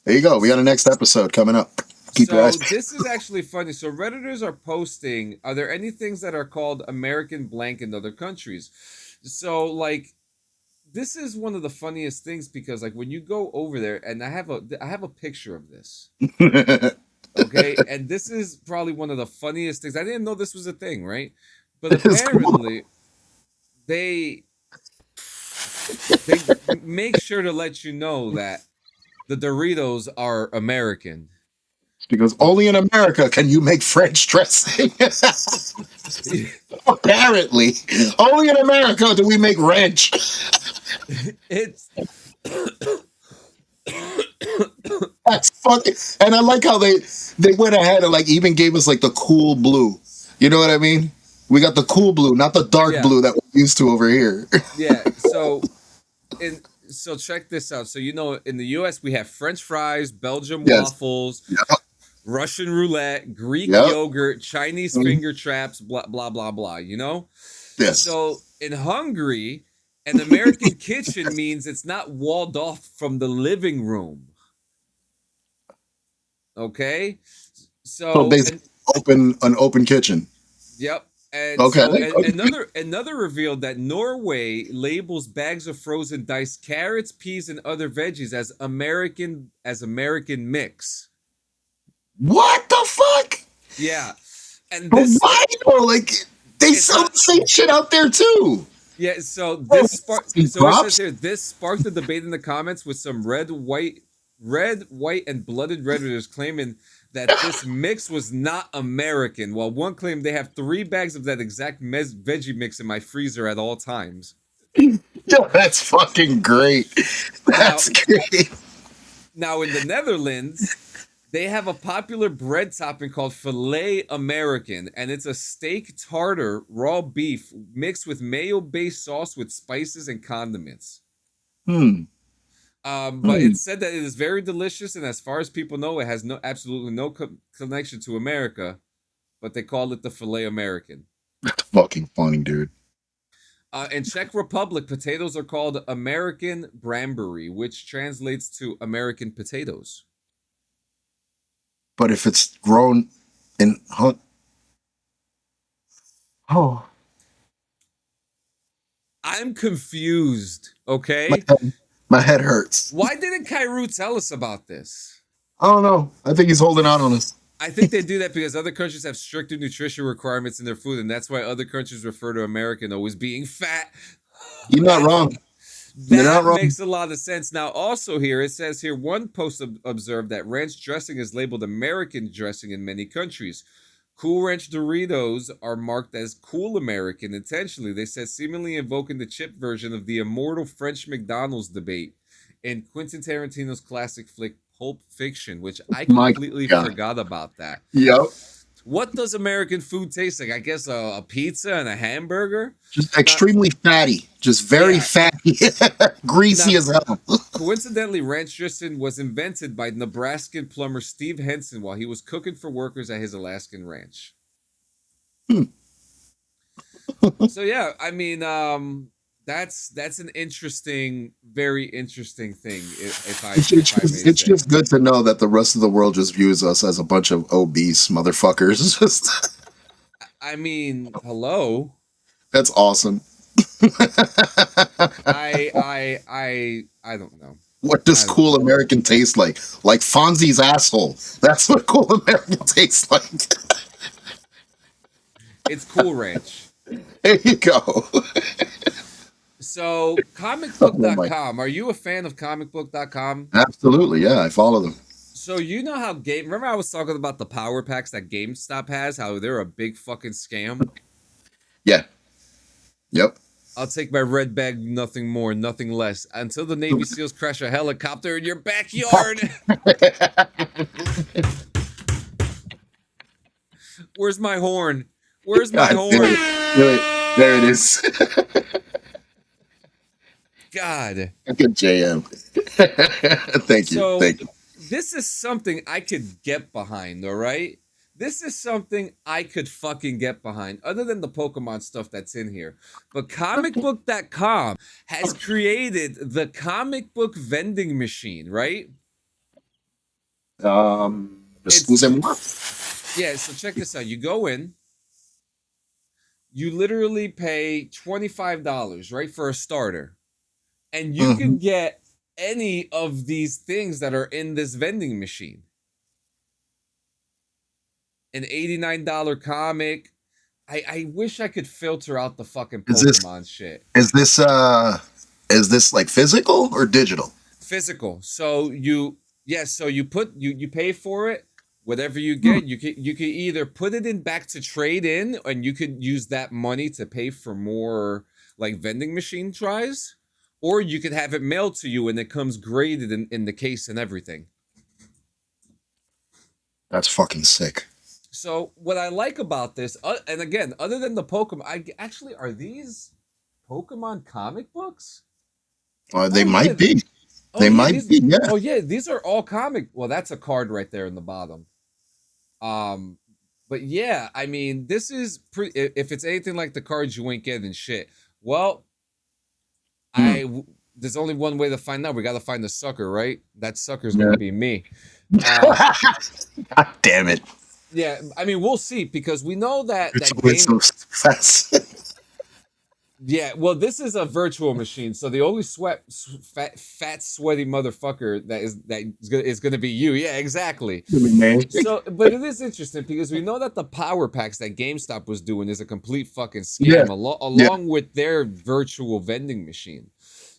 There you go. We got a next episode coming up. Keep your eyes. This is actually funny. So Redditors are posting. Are there any things that are called American blank in other countries? So like, this is one of the funniest things because like when you go over there, and I have a picture of this. Okay, and this is probably one of the funniest things. I didn't know this was a thing, right? But apparently, they make sure to let you know that the Doritos are American. Because only in America can you make French dressing. Apparently, only in America do we make ranch. It's that's fucking. And I like how they went ahead and like even gave us like the cool blue. You know what I mean? We got the cool blue, not the dark blue that we're used to over here. Yeah. So check this out. So in the U.S. we have French fries, Belgian waffles, Russian roulette, Greek yogurt, Chinese finger traps, blah blah blah blah. Yes. So in Hungary, an American kitchen means it's not walled off from the living room. Okay. So an open kitchen. Yep. And another revealed that Norway labels bags of frozen diced carrots, peas, and other veggies as American mix. What the fuck? Yeah, and this they sell the same shit out there too. Yeah, so this sparked the debate in the comments with some red, white, and blooded Redditors claiming that this mix was not American, while one claimed they have 3 bags of that exact veggie mix in my freezer at all times. Yo, that's fucking great. That's great. Now, in the Netherlands, they have a popular bread topping called filet American, and it's a steak tartar raw beef mixed with mayo-based sauce with spices and condiments. But it said that it is very delicious, and as far as people know, it has absolutely no connection to America, but they call it the filet American. That's fucking funny, dude. In Czech Republic, potatoes are called American Brambury, which translates to American potatoes. But if it's grown in I'm confused, okay? My head hurts. Why didn't Kairu tell us about this? I don't know. I think he's holding out on us. I think they do that because other countries have stricter nutrition requirements in their food, and that's why other countries refer to American always being fat. You're not wrong. That makes a lot of sense. Now, also here, it says here, one post observed that ranch dressing is labeled American dressing in many countries. Cool Ranch Doritos are marked as Cool American intentionally, they said, seemingly invoking the chip version of the immortal French McDonald's debate in Quentin Tarantino's classic flick Pulp Fiction, which I completely forgot about that. Yep. What does American food taste like? I guess a pizza and a hamburger? Just extremely fatty. Just very fatty. Greasy as hell. Coincidentally, ranch dressing was invented by Nebraskan plumber Steve Henson while he was cooking for workers at his Alaskan ranch. So yeah, I mean, that's an interesting, very interesting thing. It's just good to know that the rest of the world just views us as a bunch of obese motherfuckers. I mean, hello. That's awesome. I don't know. What does I don't cool know. American taste like? Like Fonzie's asshole. That's what cool American tastes like. It's Cool Ranch. There you go. So, Oh my. comicbook.com. Are you a fan of comicbook.com? Absolutely, yeah. I follow them. So you know how remember I was talking about the power packs that GameStop has, how they're a big fucking scam? Yeah. Yep. I'll take my red bag, nothing more, nothing less, until the Navy SEALs crash a helicopter in your backyard. Where's my horn? Where's my God, horn? there it is. God. Good JM. Thank you. So Thank you. this is something I could get behind, all right? This is something I could fucking get behind, other than the Pokemon stuff that's in here. But comicbook.com has created the comic book vending machine, right? Excusez-moi. Yeah, so check this out. You go in, you literally pay $25, right, for a starter. And you can get any of these things that are in this vending machine. An $89 comic. I wish I could filter out the fucking Pokemon shit. Is this like physical or digital? Physical. So you pay for it. Whatever you get, you can either put it in back to trade in, and you could use that money to pay for more like vending machine tries, or you could have it mailed to you and it comes graded in the case and everything. That's fucking sick. So what I like about this, and again, other than the Pokemon, are these Pokemon comic books? They might be. Oh, They yeah, might be. Yeah. Oh yeah, these are all comic. Well, that's a card right there in the bottom. But yeah, I mean, this is pretty. If it's anything like the cards you ain't getting shit. Well, there's only one way to find out. We got to find the sucker, right? That sucker's gonna be me. God damn it! Yeah, I mean, we'll see, because we know that It's that game. so fast. Yeah, well, this is a virtual machine, so the only fat, sweaty motherfucker that is gonna be you. Yeah, exactly. So, but it is interesting because we know that the power packs that GameStop was doing is a complete fucking scam, along with their virtual vending machine.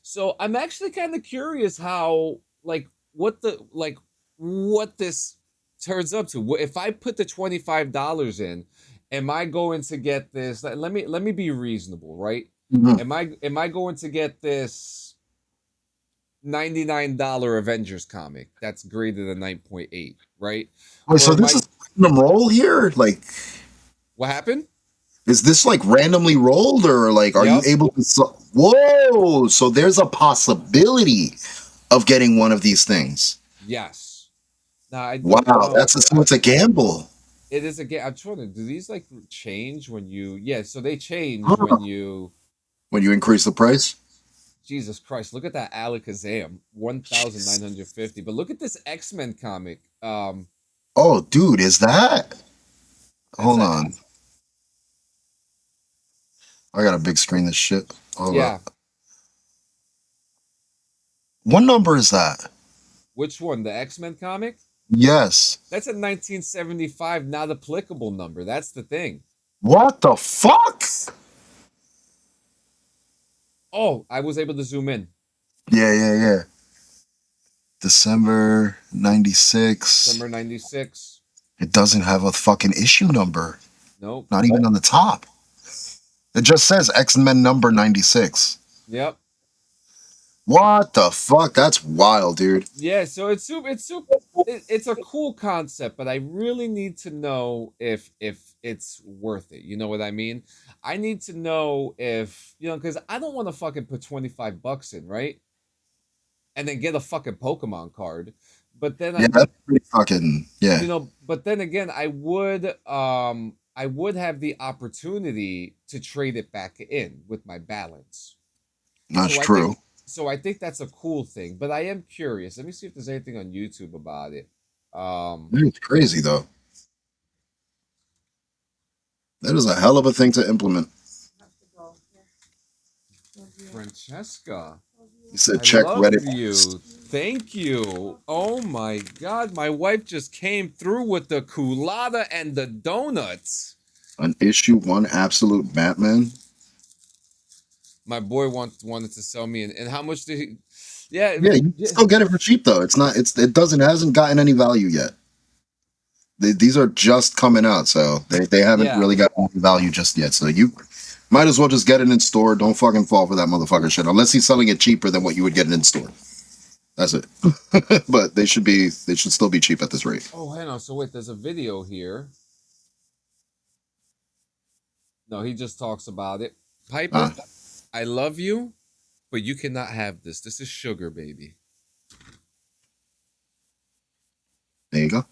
So I'm actually kind of curious how, like, what this turns up to. If I put the $25 in, am I going to get this? Let me be reasonable, right? Mm-hmm. Am I going to get this $99 Avengers comic that's graded a 9.8, right? Wait, so this is random roll here? Like, what happened? Is this like randomly rolled, or like are you able to? Whoa! So there's a possibility of getting one of these things. Yes. Now, It's a gamble. It is a gamble. I'm trying to. Do these like change when you? Yeah, so they change when you increase the price. Jesus Christ! Look at that Alakazam, 1,950. But look at this X-Men comic. Oh, dude, is that? Hold on. I got a big screen. This shit. Hold up. What number is that? Which one? The X-Men comic? Yes. That's a 1975 not applicable number. That's the thing. What the fuck? Oh, I was able to zoom in. Yeah. December 96. December 96. It doesn't have a fucking issue number. Nope. Not even on the top. It just says X-Men number 96. Yep. What the fuck? That's wild, dude. Yeah, so it's a cool concept, but I really need to know if it's worth it. You know what I mean? I need to know if, because I don't want to fucking put $25 in, right? And then get a fucking Pokemon card. But then that's pretty fucking but then again, I would have the opportunity to trade it back in with my balance. That's true. So I think that's a cool thing, but I am curious. Let me see if there's anything on YouTube about it. It's crazy though. That is a hell of a thing to implement. Francesca, He said, I check love Reddit. you. Thank you. Oh my God, my wife just came through with the culotta and the donuts. An issue 1 absolute Batman. My boy wanted to sell me, and how much did he? Yeah, Yeah, you can still get it for cheap though. It hasn't gotten any value yet. These are just coming out, so they haven't Yeah. really got any value just yet. So you might as well just get it in store. Don't fucking fall for that motherfucker shit. Unless he's selling it cheaper than what you would get it in store. That's it. But they should still be cheap at this rate. Oh, hang on. So wait, there's a video here. No, he just talks about it. Piper, I love you, but you cannot have this. This is sugar, baby. There you go.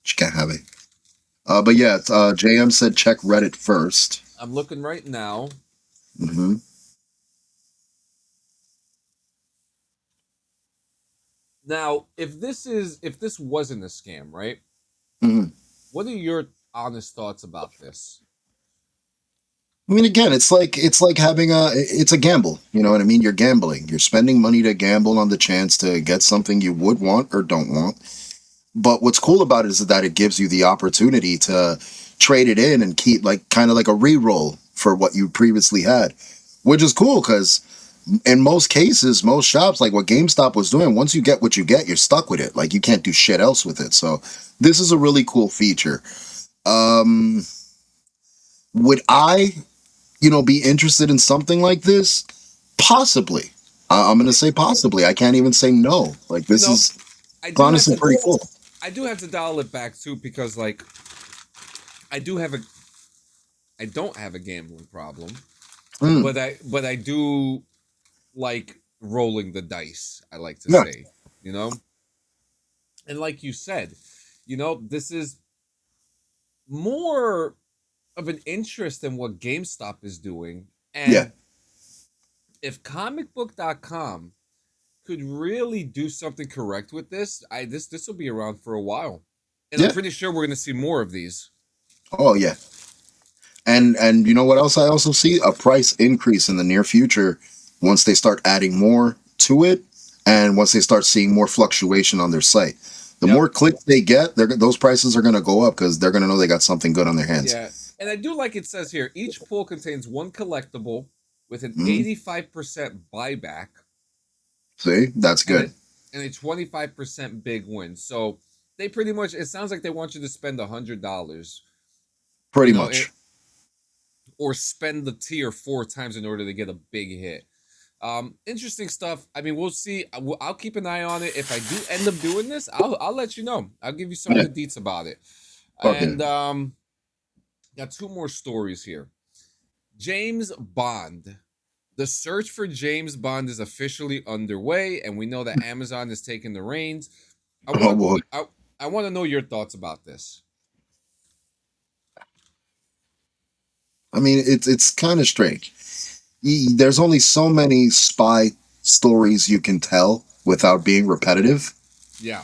You can't have it. But yeah, JM said check Reddit first. I'm looking right now. Mm-hmm. Now, if this wasn't a scam, right? Mm-hmm. What are your honest thoughts about this? I mean, again, it's like having it's a gamble. You know what I mean? You're gambling. You're spending money to gamble on the chance to get something you would want or don't want. But what's cool about it is that it gives you the opportunity to trade it in and keep kind of like a re-roll for what you previously had, which is cool because in most cases, most shops, like what GameStop was doing, once you get what you get, you're stuck with it. Like you can't do shit else with it. So this is a really cool feature. Would I, be interested in something like this? Possibly. I'm going to say possibly. I can't even say no. Like this is honestly pretty cool. I do have to dial it back too because I don't have a gambling problem, but I do like rolling the dice. I like to say, and like you said, this is more of an interest in what GameStop is doing, and if comicbook.com could really do something correct with this, this will be around for a while, and I'm pretty sure we're going to see more of these. Oh yeah, and you know what else I also see? A price increase in the near future once they start adding more to it, and once they start seeing more fluctuation on their site. The more clicks they get, those prices are going to go up because they're going to know they got something good on their hands. Yeah, and I do like it says here, each pool contains one collectible with an 85% buyback. See, that's good. And a 25% big win. So they pretty much, it sounds like they want you to spend $100. Pretty much. Or spend the tier 4 times in order to get a big hit. Interesting stuff. I mean, we'll see. I'll keep an eye on it. If I do end up doing this, I'll let you know. I'll give you some of the deets about it. Okay. And got 2 more stories here. James Bond. The search for James Bond is officially underway, and we know that Amazon is taking the reins. I want to know your thoughts about this. I mean, it's kind of strange. There's only so many spy stories you can tell without being repetitive. Yeah.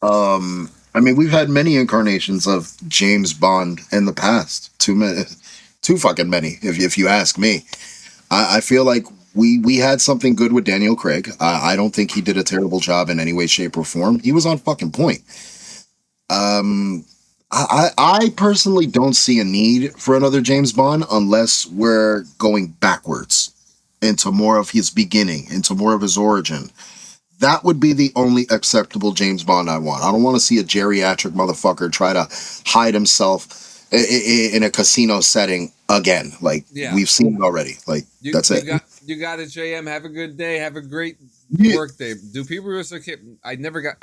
I mean, we've had many incarnations of James Bond in the past. Too fucking many, if you ask me. I feel like we had something good with Daniel Craig. I don't think he did a terrible job in any way, shape, or form. He was on fucking point. I personally don't see a need for another James Bond unless we're going backwards into more of his beginning, into more of his origin. That would be the only acceptable James Bond I want. I don't want to see a geriatric motherfucker try to hide himself in a casino setting again. Like, we've seen it already. Like, that's it. You got it, JM. Have a good day. Have a great work day. Do people really I never got...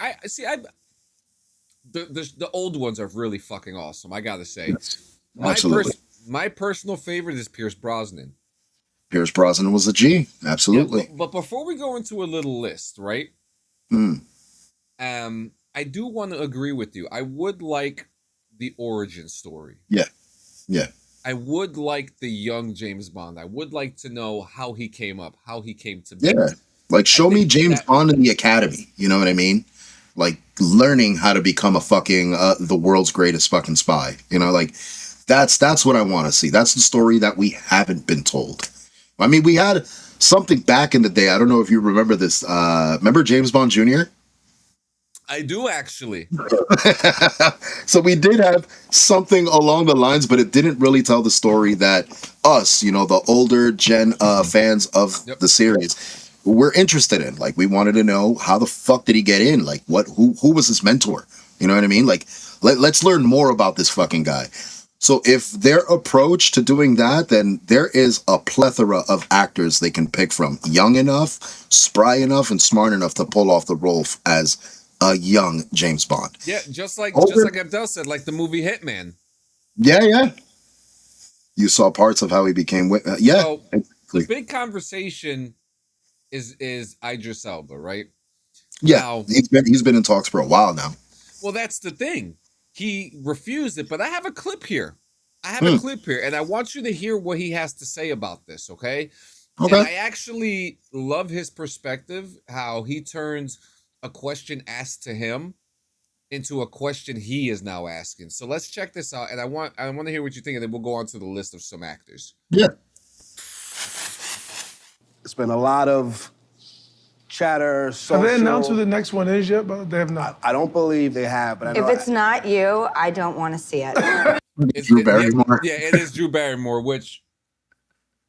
The old ones are really fucking awesome, I gotta say. Yes, absolutely. My personal favorite is Pierce Brosnan. Pierce Brosnan was a G, absolutely. Yeah, but before we go into a little list, right? I do want to agree with you. I would like the origin story. Yeah. I would like the young James Bond. I would like to know how he came up, how he came to be. Yeah, like show me James Bond in the academy. You know what I mean? Like learning how to become a fucking the world's greatest fucking spy. You know, like That's what I want to see. That's the story that we haven't been told. I mean, we had something back in the day. I don't know if you remember this. Remember James Bond Jr.? I do actually. So we did have something along the lines, but it didn't really tell the story that us, the older gen fans of Yep. the series, we're interested in. Like, we wanted to know, how the fuck did he get in? Like, who was his mentor? You know what I mean? Like, let's learn more about this fucking guy. So if their approach to doing that, then there is a plethora of actors they can pick from, young enough, spry enough, and smart enough to pull off the role as a young James Bond. Yeah, just like Over- Abdel said, like the movie Hitman. Yeah. You saw parts of how he became. Yeah. So, exactly. the big conversation is Idris Elba, right? Yeah. Now, He's been in talks for a while now. well, that's the thing. He refused it, but I have a clip here. And I want you to hear what he has to say about this, okay? Okay. And I actually love his perspective, how he turns a question asked to him into a question he is now asking. So let's check this out, and I want to hear what you think, and then we'll go on to the list of some actors. Yeah. It's been a lot of chatter, social. Have they announced who the next one is yet? But they have not. I don't believe they have, but I know If it's not you, I don't want to see it. Drew Barrymore. Yeah, it is Drew Barrymore, which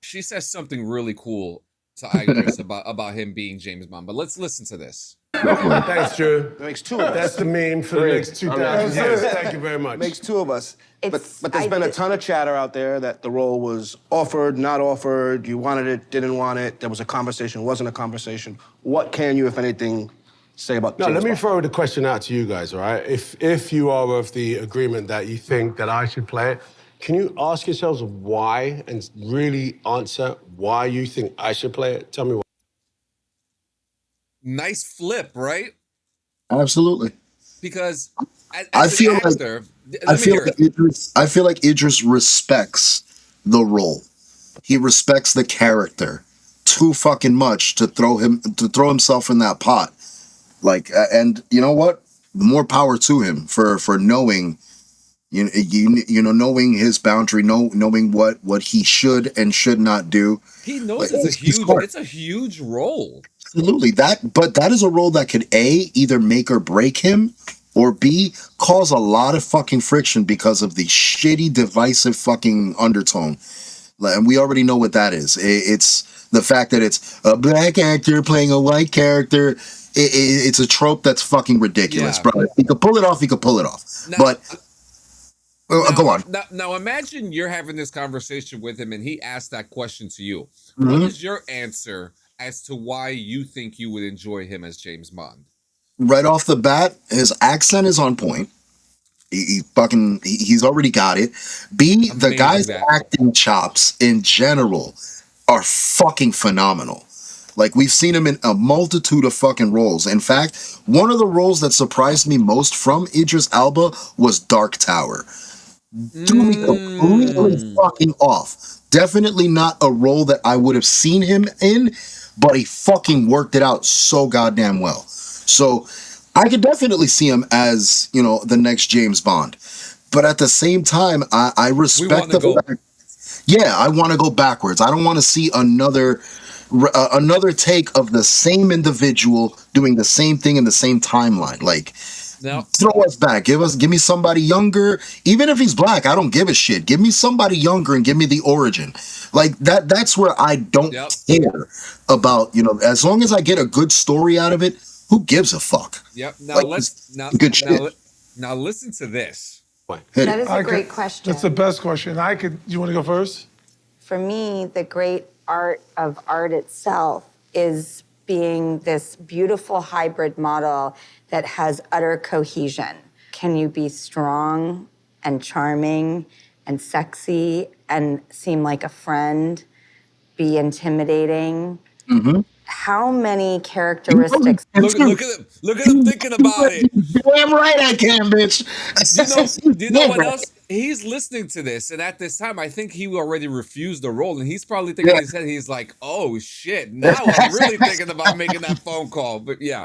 she says something really cool to Idris about him being James Bond. But let's listen to this. Thanks, Drew. that makes two of us. That's the meme for the next 2,000 years. Thank you very much. Makes two of us. It's- But there's been a ton of chatter out there that the role was offered, not offered, you wanted it, didn't want it, there was a conversation, wasn't a conversation. What can you, if anything, say about No, James let me Bond? throw the question out to you guys, all right? If you are of the agreement that you think that I should play it, can you ask yourselves why and really answer why you think I should play it? Tell me why. Nice flip, right? Absolutely. Because I as feel an like- actor, I feel like Idris respects the role. He respects the character too fucking much to throw himself in that pot. Like, and you know what? More power to him for knowing, knowing his boundary, knowing what he should and should not do. he knows Like, it's a huge role. Absolutely. But that is a role that could A, either make or break him, or B, cause a lot of fucking friction because of the shitty, divisive fucking undertone. And we already know what that is. It's the fact that it's a black actor playing a white character. It's a trope that's fucking ridiculous, Yeah. bro. If he could pull it off, he could pull it off. Now- But go on. Now imagine you're having this conversation with him and he asked that question to you. Mm-hmm. What is your answer as to why you think you would enjoy him as James Bond? Right off the bat, his accent is on point. He's already got it. B, the Amazing guy's acting. acting chops in general are fucking phenomenal. Like, we've seen him in a multitude of fucking roles. In fact, one of the roles that surprised me most from Idris Elba was Dark Tower. Threw me completely fucking off. Definitely not a role that I would have seen him in, but he fucking worked it out so goddamn well. So I could definitely see him as, the next James Bond. But at the same time, I respect wanna go- Yeah, I want to go backwards. I don't want to see another take of the same individual doing the same thing in the same timeline. Like, Now, throw us back. Give me somebody younger. Even if he's black, I don't give a shit. Give me somebody younger and give me the origin. Like, that's where I don't care about, as long as I get a good story out of it, who gives a fuck? yep. Now Like, good shit. now listen to this. Hit That it. is a great question. That's the best question. You want to go first? For me, the great art of art itself is being this beautiful hybrid model that has utter cohesion. Can you be strong and charming and sexy and seem like a friend, be intimidating? Mm-hmm. How many characteristics? Look at him thinking about it. Damn right I can, bitch. Do you know what else? He's listening to this, and at this time, I think he already refused the role, and he's probably thinking in his head, he's like, "Oh shit! Now I'm really thinking about making that phone call." But yeah,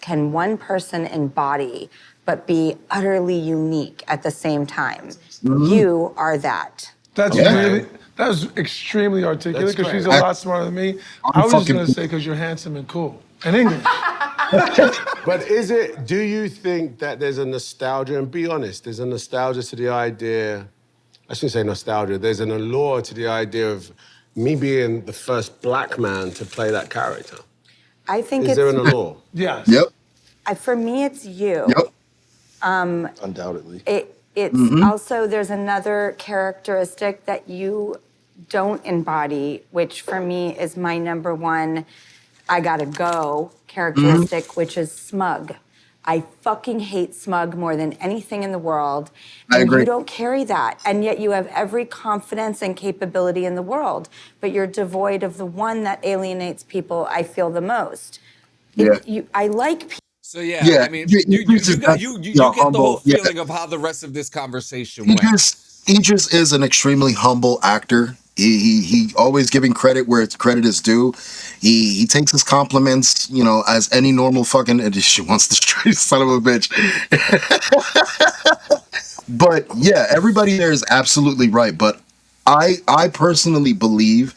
can one person embody but be utterly unique at the same time? You are that. That's Yeah. that was extremely articulate because she's a I- lot smarter than me. I'm I was just fucking- gonna say because you're handsome and cool. In English. But do you think that there's a nostalgia, and be honest, there's a nostalgia to the idea, I shouldn't say nostalgia, there's an allure to the idea of me being the first black man to play that character. I think Is there an allure? Yes. Yep. for me, it's you. Yep. Undoubtedly. It's also, there's another characteristic that you don't embody, which for me is my number one, I gotta go characteristic, which is smug. I fucking hate smug more than anything in the world. I And agree. you don't carry that. And yet you have every confidence and capability in the world, but you're devoid of the one that alienates people I feel the most. Yeah. I like people. So yeah, Yeah, I mean, you- you you get just- the whole humble, yeah. feeling of how the rest of this conversation went. Idris is an extremely humble actor. He always giving credit where credit is due. He takes his compliments, as any normal fucking she wants to straight son of a bitch. But yeah, everybody there is absolutely right. But I personally believe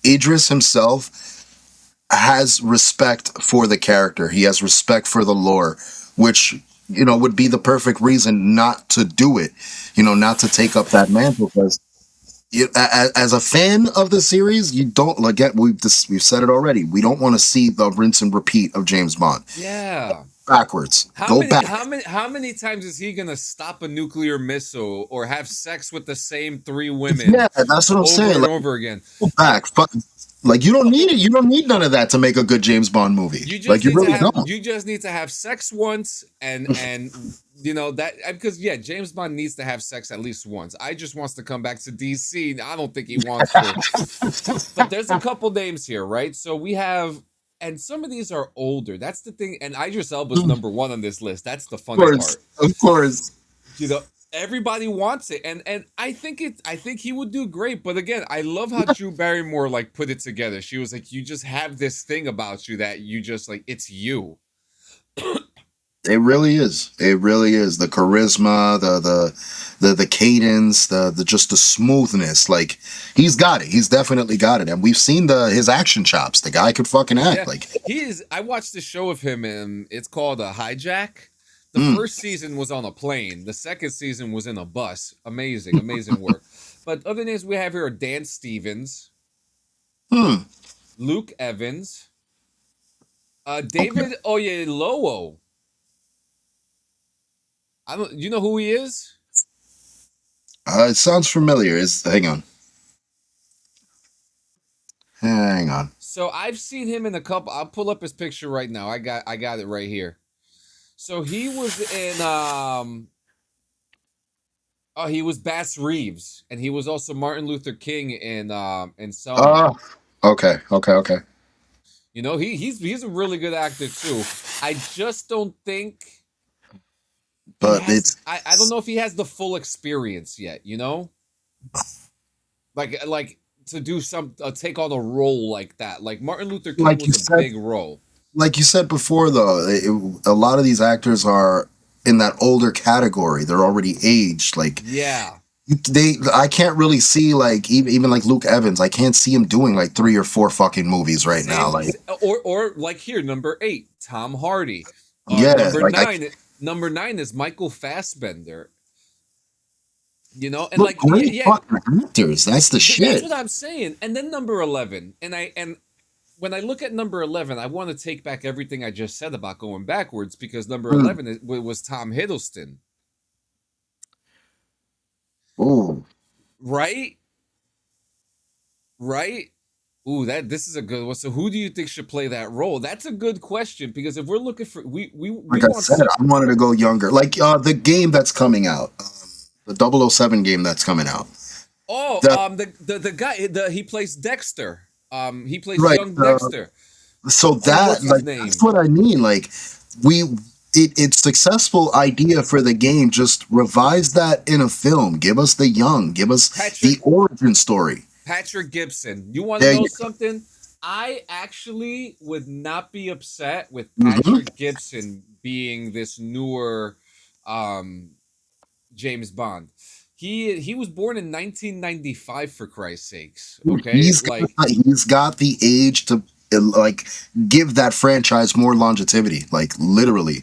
Idris himself has respect for the character. He has respect for the lore, which would be the perfect reason not to do it. Not to take up that mantle, because as a fan of the series, you don't we've said it already. We don't want to see the rinse and repeat of James Bond. Yeah. Backwards. How Go back. many times is he gonna stop a nuclear missile or have sex with the same 3 women? Yeah, that's what I'm over saying. and Like, over again. go back. You don't need it. You don't need none of that to make a good James Bond movie. You just Like, you need really to have, don't. you just need to have sex once, and that, because James Bond needs to have sex at least once. I just wants to come back to DC. I don't think he wants to. But there's a couple names here, right? So we have, and some of these are older. That's the thing. And Idris Elba's number 1 on this list. That's the funny part. Of course. Everybody wants it, and I think he would do great. But again, I love how Drew Barrymore put it together. She was like, you just have this thing about you that you just it's you. It really is. It really is. The charisma, the cadence, the just the smoothness. Like, he's got it. He's definitely got it. And we've seen his action chops. The guy could fucking act. Yeah, I watched the show of him, and it's called Hijack. The first season was on a plane. The second season was in a bus. Amazing work. But other names we have here are Dan Stevens, Luke Evans, David Oyelowo. You know who he is? It sounds familiar. Hang on. So I've seen him in a couple. I'll pull up his picture right now. I got it right here. So he was in he was Bass Reeves, and he was also Martin Luther King in Selma. Okay. He's a really good actor too. I just don't think, but I don't know if he has the full experience yet, like to do take on a role like that. Like Martin Luther King was a big role. Like you said before, though, a lot of these actors are in that older category. They're already aged. I can't really see even like Luke Evans. I can't see him doing 3 or 4 fucking movies right now. Or here, number 8, Tom Hardy. Number 9 is Michael Fassbender. And great fucking actors. That's the shit. That's what I'm saying. And then number 11, and when I look at number 11, I want to take back everything I just said about going backwards, because number 11 was Tom Hiddleston. Ooh. Right? Ooh, this is a good one. So who do you think should play that role? That's a good question, because if we're looking for I wanted to go younger. The game that's coming out. The 007 game that's coming out. Oh, the guy, he plays Dexter. He plays young Dexter. So that's what I mean. It's successful idea for the game. Just revise that in a film. Give us the young. Give us the origin story. Patrick Gibson. You want to know something? I actually would not be upset with Mm-hmm. Patrick Gibson being this newer um, James Bond. He was born in 1995 for Christ's sakes. Okay, like He's got the age to like give that franchise more longevity. Like literally,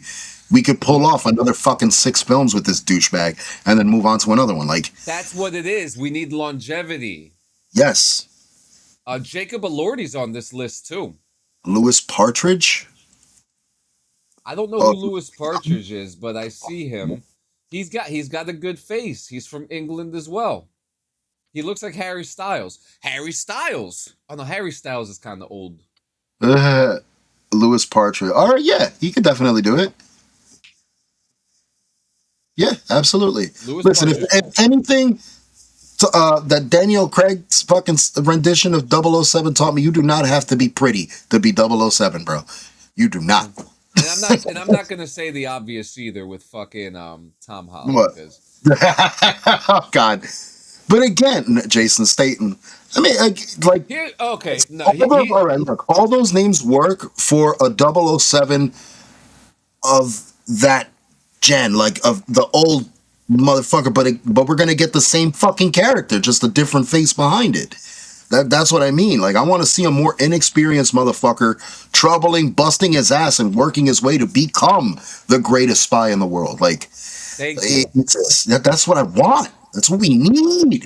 we could pull off another fucking 6 films with this douchebag and then move on to another one. Like, that's what it is. We need longevity. yes, Jacob Elordi's on this list too. Louis Partridge. I don't know who Oh, Louis Partridge is, but I see him. He's got a good face. He's from England as well. He looks like Harry Styles. Harry Styles. Oh no, Harry Styles is kind of old. Louis Partridge. All right, yeah, he could definitely do it. Yeah, absolutely. Louis Listen, Partridge. if anything that Daniel Craig's fucking rendition of 007 taught me, you do not have to be pretty to be 007, bro. You do not. And I'm not gonna say the obvious either with fucking Tom Holland What? because Oh God! But again, Jason Statham. I mean, like here. Okay, no, all right. Look, all those names work for a 007 of that gen, like of the old motherfucker. But we're gonna get the same fucking character, just a different face behind it. That's what I mean. Like, I want to see a more inexperienced motherfucker troubling, busting his ass, and working his way to become the greatest spy in the world. Like, thank you. that's what I want. That's what we need.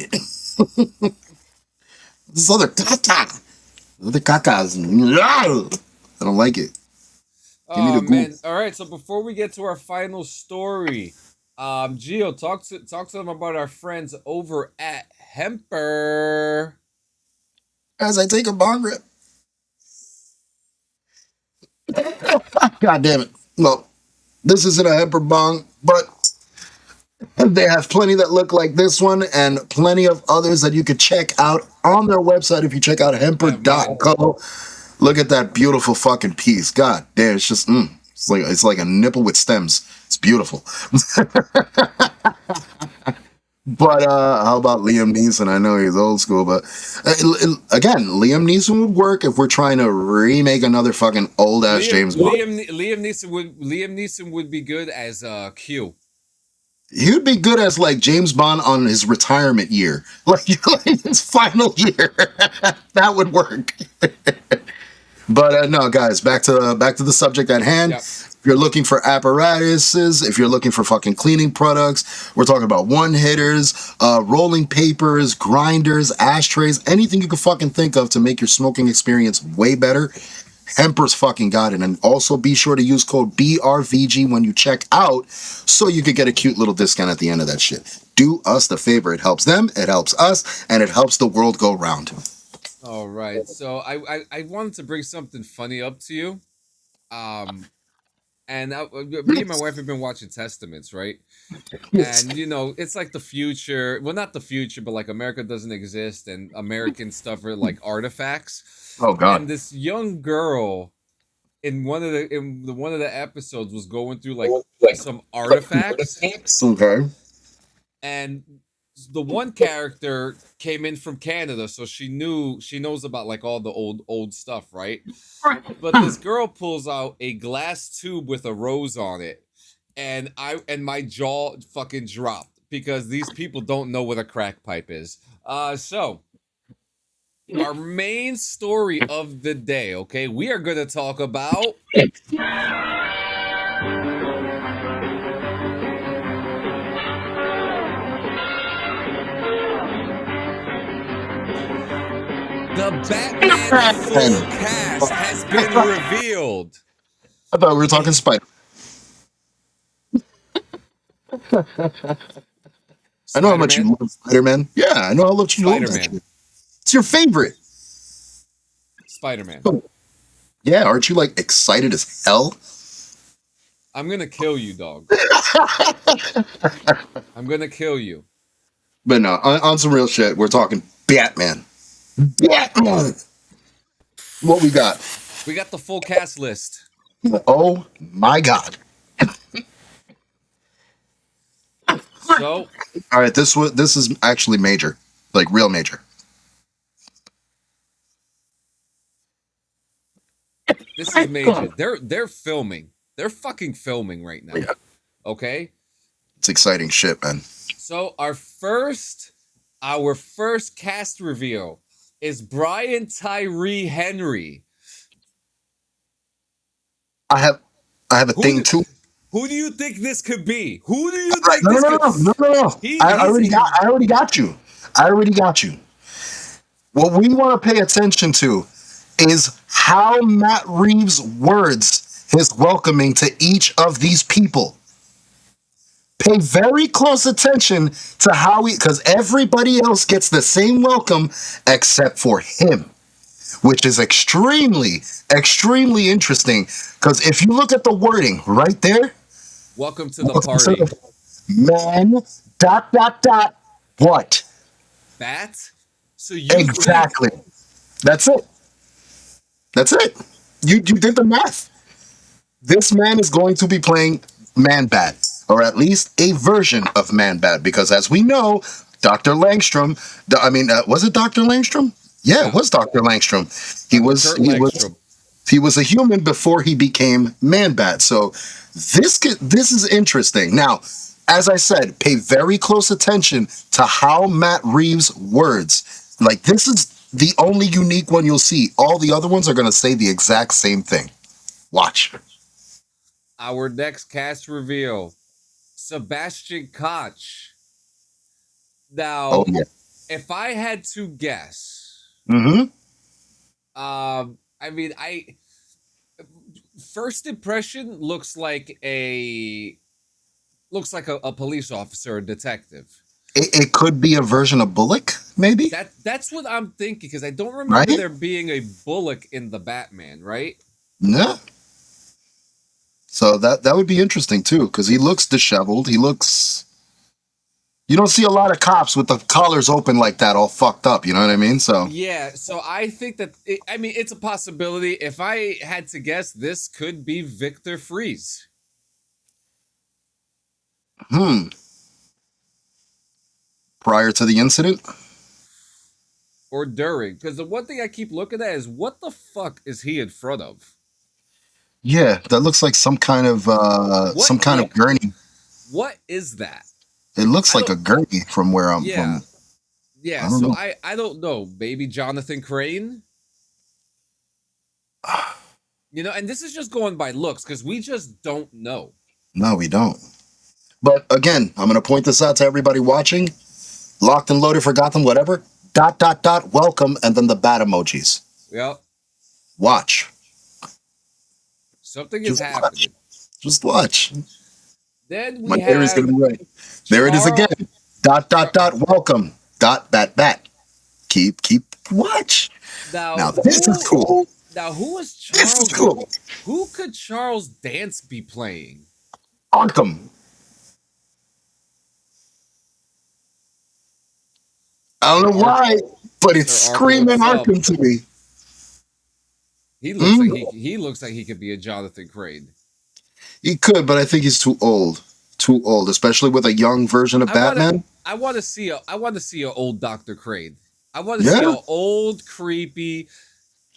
This other cacas. I don't like it. Give me Oh the man! goop. All right. So before we get to our final story, Gio, talk to them about our friends over at Hemper. As I take a bong rip. God damn it. Well, this isn't a Hemper bong, but they have plenty that look like this one and plenty of others that you could check out on their website if you check out hemper.co. Look at that beautiful fucking piece. God damn, it's just it's like a nipple with stems. It's beautiful. But how about Liam Neeson? I know he's old school, but again, Liam Neeson would work if we're trying to remake another fucking old ass James Bond. Liam Neeson would be good as Q. He would be good as like James Bond on his retirement year, like his final year. That would work. But no, guys, back to the subject at hand. Yep. If you're looking for apparatuses, if you're looking for fucking cleaning products, we're talking about one hitters, rolling papers, grinders, ashtrays, anything you can fucking think of to make your smoking experience way better. Hemper's fucking got it. And also be sure to use code BRVG when you check out so you could get a cute little discount at the end of that shit. Do us the favor. It helps them, it helps us, and it helps the world go round. All right. So I wanted to bring something funny up to you. And me and my wife have been watching Testaments, right? And you know, it's like the future. Well, not the future, but like America doesn't exist, and American stuff are like artifacts. Oh God! And this young girl in one of the episodes was going through like some artifacts. Okay. And the one character came in from Canada, so she knows about like all the old stuff, right? But this girl pulls out a glass tube with a rose on it, and my jaw fucking dropped because these people don't know what a crack pipe is. So our main story of the day, okay? We are going to talk about the Batman full cast has been revealed. I thought we were talking Spider. I know how much you love Spider-Man. Yeah, I know how much you love that Spider-Man. shit. It's your favorite. Spider-Man. Yeah, aren't you like excited as hell? I'm gonna kill you, dog. I'm gonna kill you. But no, on some real shit, we're talking Batman. Batman. What we got? We got the full cast list. Oh my God. So, All right, this is actually major, like real major. This is major. They're filming. They're fucking filming right now. Yeah. Okay? It's exciting shit, man. So our first cast reveal is Brian Tyree Henry. I have a Who thing do, too. who do you think this could be? Who do you Right, think this could no. I already got you. I already got you. What we want to pay attention to is how Matt Reeves words his welcoming to each of these people. Pay very close attention to how because everybody else gets the same welcome except for him, which is extremely, extremely interesting. Because if you look at the wording right there, Welcome to the party. Man, ... What? Bat? So you Exactly. That's it. That's it. You did the math. This man is going to be playing Man-Bat, or at least a version of Man-Bat, because as we know, Dr. Langstrom, was it Dr. Langstrom? Yeah, it was Dr. Langstrom. He was a human before he became Man-Bat. So this is interesting. Now, as I said, pay very close attention to how Matt Reeves words. Like, this is the only unique one you'll see. All the other ones are going to say the exact same thing. Watch. Our next cast reveal, Sebastian Koch. Now, if I had to guess, first impression looks like a police officer or detective. It could be a version of Bullock, maybe? That's what I'm thinking, because I don't remember there being a Bullock in the Batman, right? No. So that would be interesting too, because he looks disheveled. You don't see a lot of cops with the collars open like that, all fucked up. You know what I mean? So yeah. So I think that it's a possibility. If I had to guess, this could be Victor Fries. Prior to the incident, or during, because the one thing I keep looking at is what the fuck is he in front of? Yeah, that looks like some kind of gurney. What is that? It looks like a gurney from where I'm from. Yeah, so I don't know. Maybe Jonathan Crane? And this is just going by looks, because we just don't know. No, we don't. But again, I'm going to point this out to everybody watching. Locked and loaded, forgot them, whatever. ... Welcome, and then the bat emojis. Yep. Watch. Something is happening. Just watch. Then My battery's gonna be right. There it is again. ... Welcome. ... Bat. Keep watch. Now this is cool. Now who is Charles? This is cool. Who could Charles Dance be playing? Arkham. I don't know why, but it's screaming Arkham to me. He looks like he could be a Jonathan Crane. He could, but I think he's too old. Too old, especially with a young version of Batman. I want to see an old Dr. Crane. I want to see an old, creepy,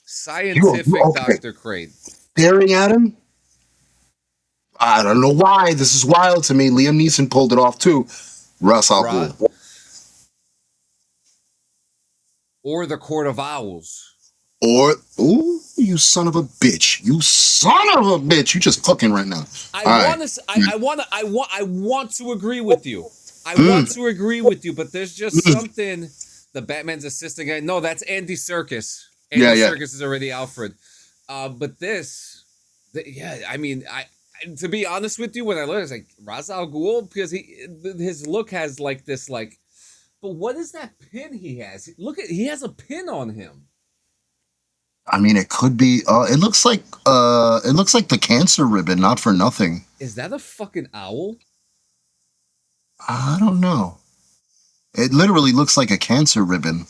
scientific Dr. Crane. Staring at him? I don't know why. This is wild to me. Liam Neeson pulled it off too. Russ Al Ghul. Or the Court of Owls. Or, ooh, you son of a bitch. You son of a bitch. You just cooking right now. I want to agree with you. I want to agree with you, but there's just something. The Batman's assistant guy. No, that's Andy Serkis. Andy Serkis is already Alfred. But this, to be honest with you, when I look, it's like Ra's al Ghul, because his look has like this, like, but what is that pin he has? He has a pin on him. I mean, it could be. It looks like the cancer ribbon. Not for nothing. Is that a fucking owl? I don't know. It literally looks like a cancer ribbon.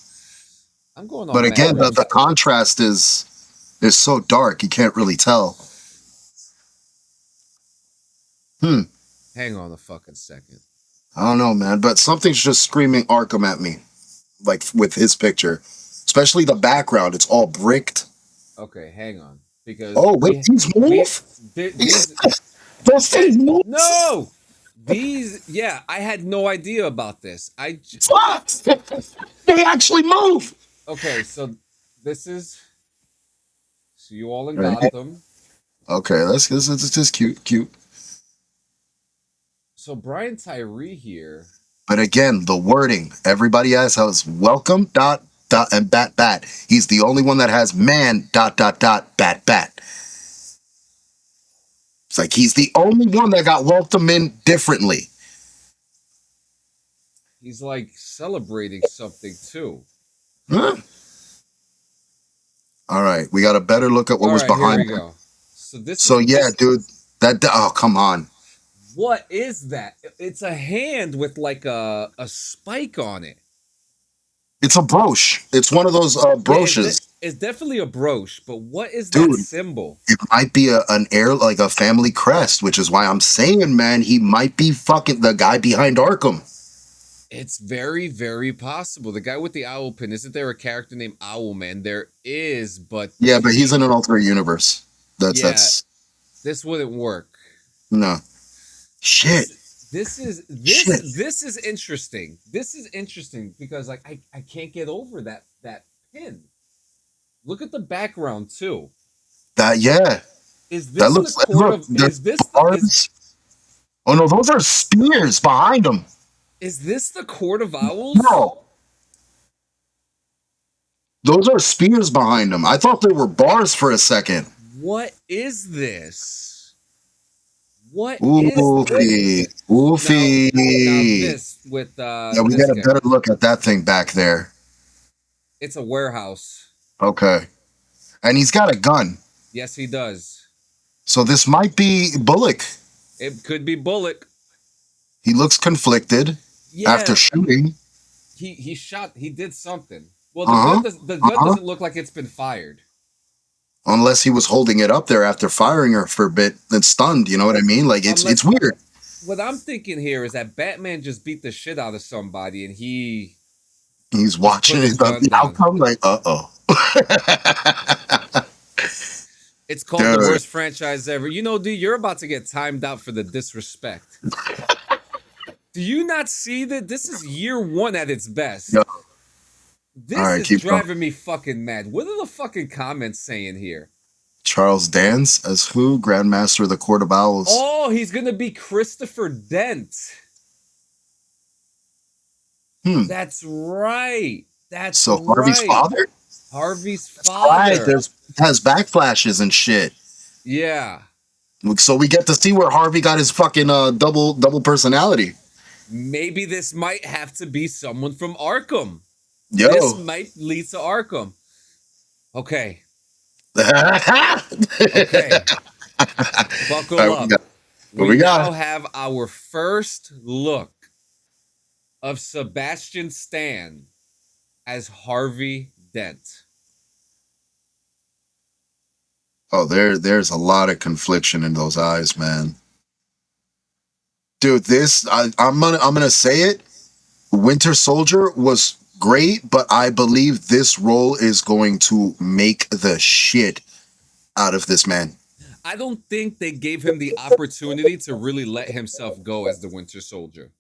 I'm going on. But again, the contrast is so dark you can't really tell. Hang on a fucking second. I don't know, man, but something's just screaming Arkham at me, like with his picture, especially the background. It's all bricked. Okay, hang on. because Oh wait, these move? these Those things move? no, these yeah, I had no idea about this. Fuck! They actually move. Okay, so this is so you all in Right. Gotham. Okay, this is just cute. So Brian Tyree here. But again, the wording. Everybody else has welcome and bat. He's the only one that has man bat. It's like he's the only one that got welcomed in differently. He's like celebrating something too. Huh? All right, we got a better look at what All was right, behind here we him. go. So yeah, dude, oh come on. What is that? It's a hand with like a spike on it. It's a brooch. It's one of those brooches. It's definitely a brooch, but what is Dude, that symbol? It might be an air, like a family crest, which is why I'm saying, man, he might be fucking the guy behind Arkham. It's very, very possible. The guy with the owl pin, isn't there a character named Owlman? There is, but Yeah, but he's in an alternate universe. That's this wouldn't work. no. Shit. This is interesting. This is interesting because like I can't get over that pin. Look at the background too. Is this the court of is this oh no, those are spears behind him. Is this the Court of Owls? No. Those are spears behind him. I thought they were bars for a second. What is this? What Oofy. is this? Now this with yeah, we got a better look at that thing back there. It's a warehouse. Okay. And he's got a gun. Yes, he does. So this might be Bullock. It could be Bullock. He looks conflicted after shooting. He shot. He did something. Well, the gun doesn't look like it's been fired. Unless he was holding it up there after firing her for a bit and stunned. You know what I mean? Like it's weird. What I'm thinking here is that Batman just beat the shit out of somebody, and he's watching the outcome. Like, It's called the worst franchise ever. You know, dude, you're about to get timed out for the disrespect. Do you not see that this is year one at its best? No. This is driving me fucking mad. What are the fucking comments saying here? Charles Dance as who? Grandmaster of the Court of Owls. Oh, he's going to be Christopher Dent. That's right. That's so Harvey's father? Harvey's father. Right, has backflashes and shit. Yeah. So we get to see where Harvey got his fucking double personality. Maybe this might have to be someone from Arkham. Yo. This might lead to Arkham. Okay. Okay. Buckle up. We now have our first look of Sebastian Stan as Harvey Dent. Oh, there's a lot of confliction in those eyes, man. Dude, I'm gonna say it. Winter Soldier was great, but I believe this role is going to make the shit out of this man. I don't think they gave him the opportunity to really let himself go as the Winter Soldier.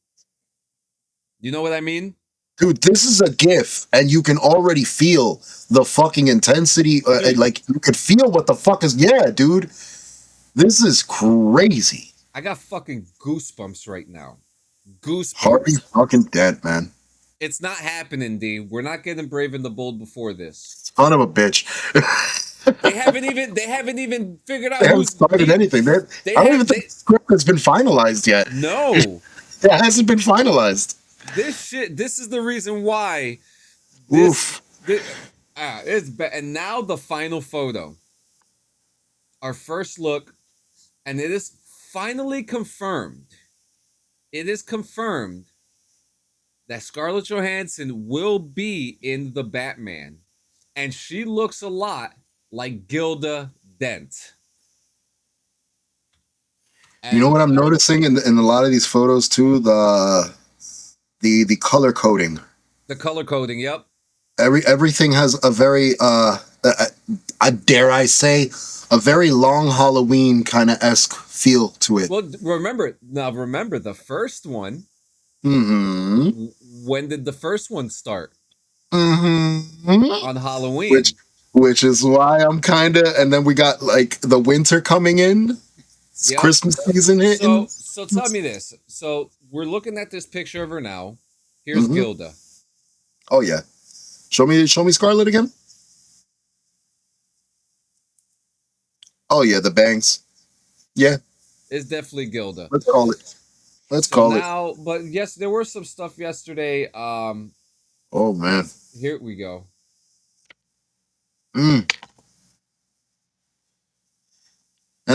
You know what I mean? Dude, this is a GIF, and you can already feel the fucking intensity. Like, you could feel what the fuck is... Yeah, dude. This is crazy. I got fucking goosebumps right now. Goosebumps. Harvey fucking Dent, man. It's not happening, D. We're not getting Brave and the Bold before this. Son of a bitch. They haven't even figured out they haven't started anything. I don't even think the script has been finalized yet. No. It hasn't been finalized. This is the reason why. And now the final photo. Our first look, and it is finally confirmed. It is confirmed that Scarlett Johansson will be in the Batman, and she looks a lot like Gilda Dent. And you know what I'm noticing in a lot of these photos too? The color coding. The color coding, yep. Everything has a very dare I say, a very long Halloween kind of esque feel to it. Well, remember the first one. Mm-hmm. When did the first one start? Mm-hmm. On Halloween. Which is why I'm kind of, and then we got like the winter coming in. It's Yep. Christmas season hitting. So tell me this. So we're looking at this picture of her now. Here's Gilda. Oh yeah. Show me Scarlet again. Oh yeah, the bangs. Yeah. It's definitely Gilda. Let's call it. Now, but yes, there were some stuff yesterday. Oh man. Here we go. And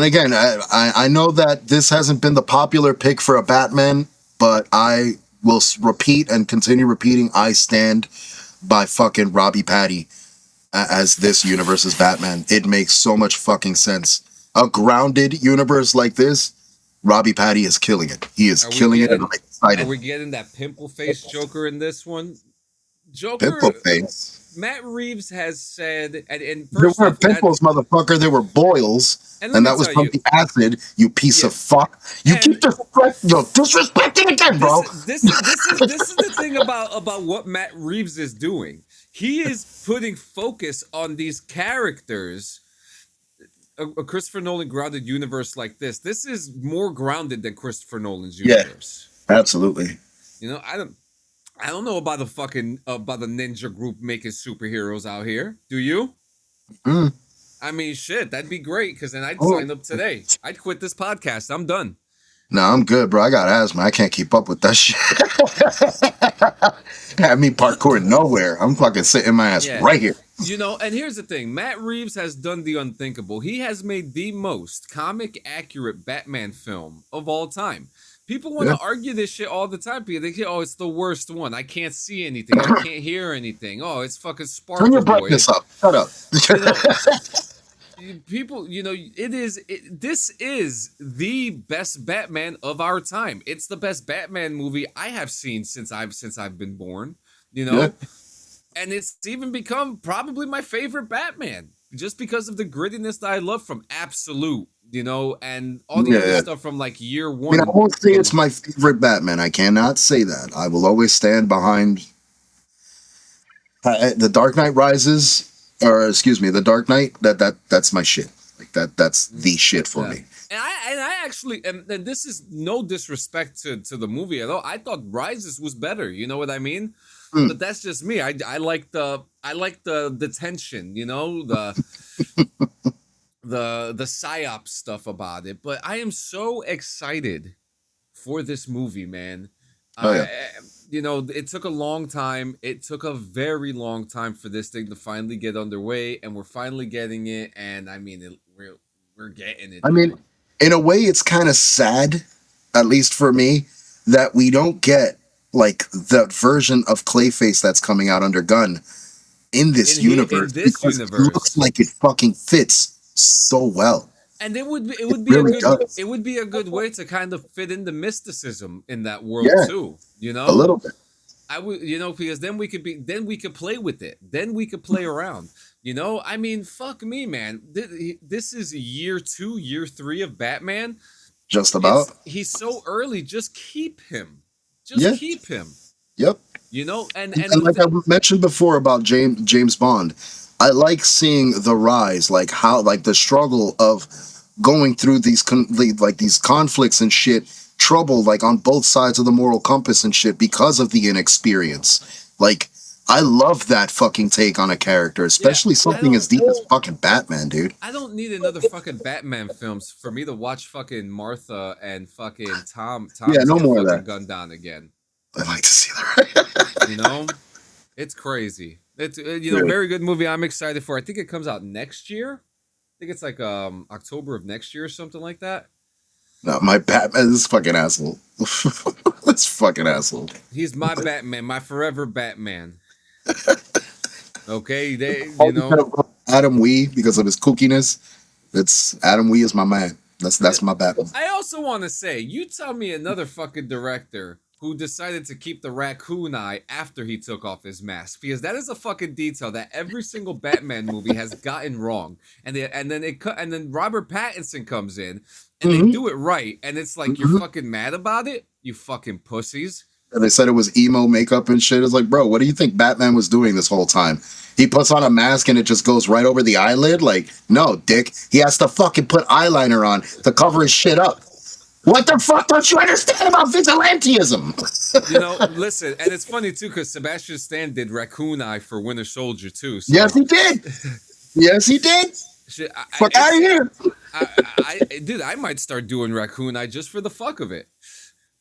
again, I know that this hasn't been the popular pick for a Batman, but I will repeat and continue repeating. I stand by fucking Robbie Patty as this universe's Batman. It makes so much fucking sense. A grounded universe like this, Robbie Patty is killing it. He is killing it, and I'm excited. Are we getting that pimple face Joker in this one? Joker. Pimple face. Matt Reeves has said, and there weren't pimples, motherfucker. There were boils, and that was from the acid. You piece of fuck. You keep disrespecting again, bro. This is the thing about what Matt Reeves is doing. He is putting focus on these characters. A Christopher Nolan grounded universe like this. This is more grounded than Christopher Nolan's universe. Yeah, absolutely. You know, I don't know about the fucking about the ninja group making superheroes out here. Do you? I mean, shit, that'd be great because then I'd sign up today. I'd quit this podcast. I'm done. No, I'm good, bro. I got asthma. I can't keep up with that shit. Have me parkour nowhere. I'm fucking sitting my ass right here. You know, and here's the thing. Matt Reeves has done the unthinkable. He has made the most comic accurate Batman film of all time. People want to argue this shit all the time. People think, oh, it's the worst one. I can't see anything. I can't hear anything. Oh, it's fucking Sparkle Turn your Boy. brightness up. Shut up. People, you know, this is the best Batman of our time. It's the best Batman movie I have seen since I've been born, you know? And it's even become probably my favorite Batman just because of the grittiness that I love from Absolute, you know, and all the other stuff from like year one. I mean, I won't say it's my favorite Batman. I cannot say that. I will always stand behind The Dark Knight Rises, or excuse me, The Dark Knight. That's my shit. Like that's the shit for me. And I actually, and this is no disrespect to the movie at all. I thought Rises was better. You know what I mean? But that's just me. I like the tension, you know, the psyop stuff about it. But I am so excited for this movie, man. You know, it took a long time. It took a very long time for this thing to finally get underway, and we're finally getting it. And I mean, we're getting it. I mean, in a way, it's kind of sad, at least for me, that we don't get like that version of Clayface that's coming out under Gunn in this universe. It looks like it fucking fits so well. And it would be a good way to kind of fit in the mysticism in that world too. You know, a little bit. I would, you know, because then we could play with it. Then we could play around. You know, I mean, fuck me, man. This is year 2, year 3 of Batman. Just about. He's so early. Just keep him. Just keep him. Yep. You know, and like I mentioned before about James Bond, I like seeing the rise, like how, like the struggle of going through these these conflicts and shit, trouble like on both sides of the moral compass and shit because of the inexperience. Like, I love that fucking take on a character, especially something as deep as fucking Batman, dude. I don't need another fucking Batman films for me to watch fucking Martha and fucking Tom no more of that. Gunned down again. I'd like to see that. You know, it's crazy. It's very good movie. I'm excited for. I think it comes out next year. I think it's like October of next year or something like that. No, my Batman, this fucking asshole. This fucking asshole. He's my Batman, my forever Batman. Okay, you know, Adam Wee because of his kookiness. It's Adam Wee is my man. That's my Batman. I also want to say, you tell me another fucking director who decided to keep the raccoon eye after he took off his mask, because that is a fucking detail that every single Batman movie has gotten wrong. And then Robert Pattinson comes in and they do it right, and it's like you're fucking mad about it, you fucking pussies. And they said it was emo makeup and shit. It's like, bro, what do you think Batman was doing this whole time? He puts on a mask and it just goes right over the eyelid? Like, no, dick. He has to fucking put eyeliner on to cover his shit up. What the fuck don't you understand about vigilantism? You know, listen, and it's funny too because Sebastian Stan did Raccoon Eye for Winter Soldier too. So. Yes, he did. Yes, he did. Shit, Fuck out of here. Dude, I might start doing Raccoon Eye just for the fuck of it.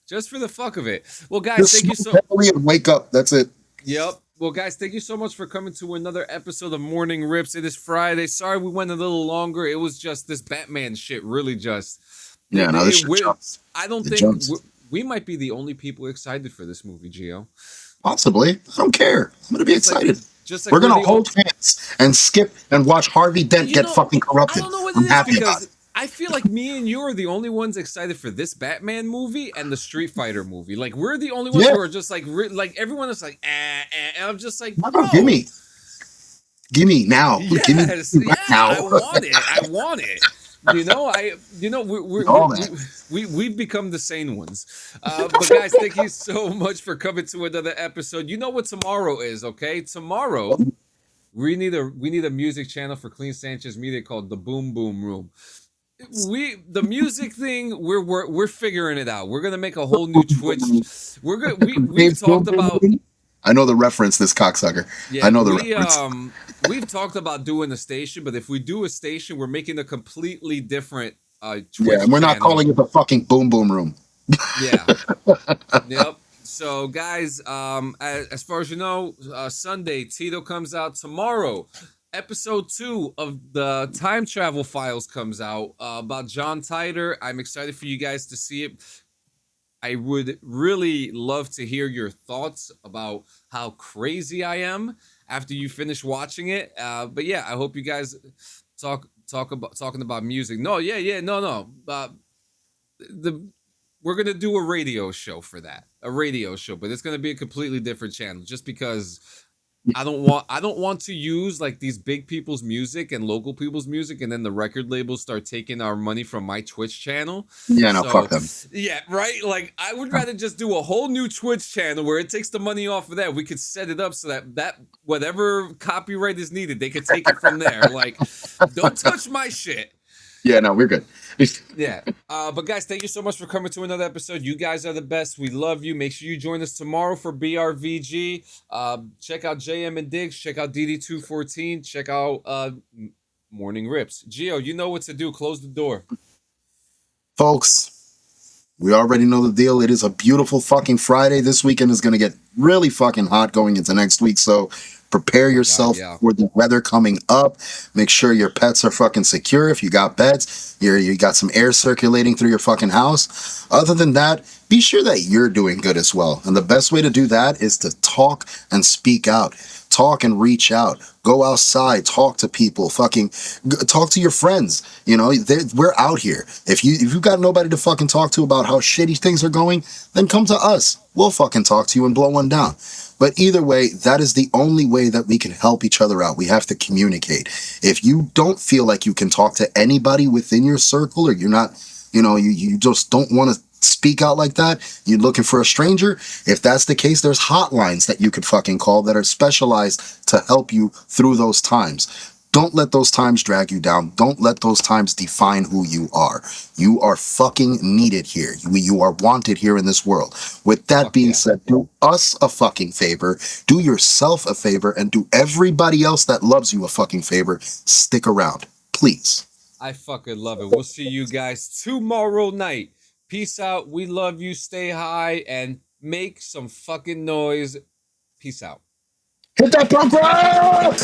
Just for the fuck of it. Well, guys, Just thank you so. heavily and wake up. That's it. Yep. Well, guys, thank you so much for coming to another episode of Morning Rips. It is Friday. Sorry we went a little longer. It was just this Batman shit really just. Yeah, no, this shit jumps. I don't It think jumps. we might be the only people excited for this movie, Gio. Possibly. I don't care. I'm going to be excited. Just like We're going the to hold hands and skip and watch Harvey Dent get fucking corrupted. I don't know what I'm it is happy about because it. I feel like me and you are the only ones excited for this Batman movie and the Street Fighter movie. Like we're the only ones who are just like everyone is like, and I'm just like, No, give me now. Yes, Give me right now. I want it. We've become the sane ones. But guys, thank you so much for coming to another episode. You know what tomorrow is, okay? Tomorrow we need a music channel for Clean Sanchez Media called the Boom Boom Room. The music thing we're figuring it out. We're gonna make a whole new Twitch. We've talked about. I know the reference, this cocksucker. Yeah, I know the reference. We've talked about doing a station, but if we do a station, we're making a completely different Twitch Yeah, and we're not channel. calling it the fucking Boom Boom Room. Yeah. Yep. So, guys, as far as you know, Sunday, Tito comes out tomorrow. Episode 2 of the Time Travel Files comes out about John Titor. I'm excited for you guys to see it. I would really love to hear your thoughts about how crazy I am after you finish watching it. But yeah, I hope you guys talking about music. No. We're gonna do a radio show for that, but it's gonna be a completely different channel, just because I don't want to use like these big people's music and local people's music, and then the record labels start taking our money from my Twitch channel. Yeah, no, fuck them. Yeah, right. Like I would rather just do a whole new Twitch channel where it takes the money off of that. We could set it up so that whatever copyright is needed, they could take it from there. Like, don't touch my shit. Yeah, no, we're good. Yeah. But guys, thank you so much for coming to another episode. You guys are the best. We love you. Make sure you join us tomorrow for BRVG. Check out JM and Diggs. Check out DD214. Check out Morning Rips. Gio, you know what to do. Close the door. Folks, we already know the deal. It is a beautiful fucking Friday. This weekend is going to get really fucking hot going into next week. So prepare yourself for the weather coming up. Make sure your pets are fucking secure. If you got pets, you got some air circulating through your fucking house. Other than that, be sure that you're doing good as well. And the best way to do that is to talk and speak out. Talk and reach out. Go outside. Talk to people. Fucking talk to your friends. You know, we're out here. If you've got nobody to fucking talk to about how shitty things are going, then come to us. We'll fucking talk to you and blow one down. But either way, that is the only way that we can help each other out. We have to communicate. If you don't feel like you can talk to anybody within your circle, or you're not, you just don't want to speak out like that, you're looking for a stranger, if that's the case, there's hotlines that you could fucking call that are specialized to help you through those times. Don't let those times drag you down. Don't let those times define who you are. You are fucking needed here. You are wanted here in this world. With that being said, do us a fucking favor, do yourself a favor, and do everybody else that loves you a fucking favor. Stick around, please. I fucking love it. We'll see you guys tomorrow night. Peace out. We love you. Stay high and make some fucking noise. Peace out. Hit that punk rock!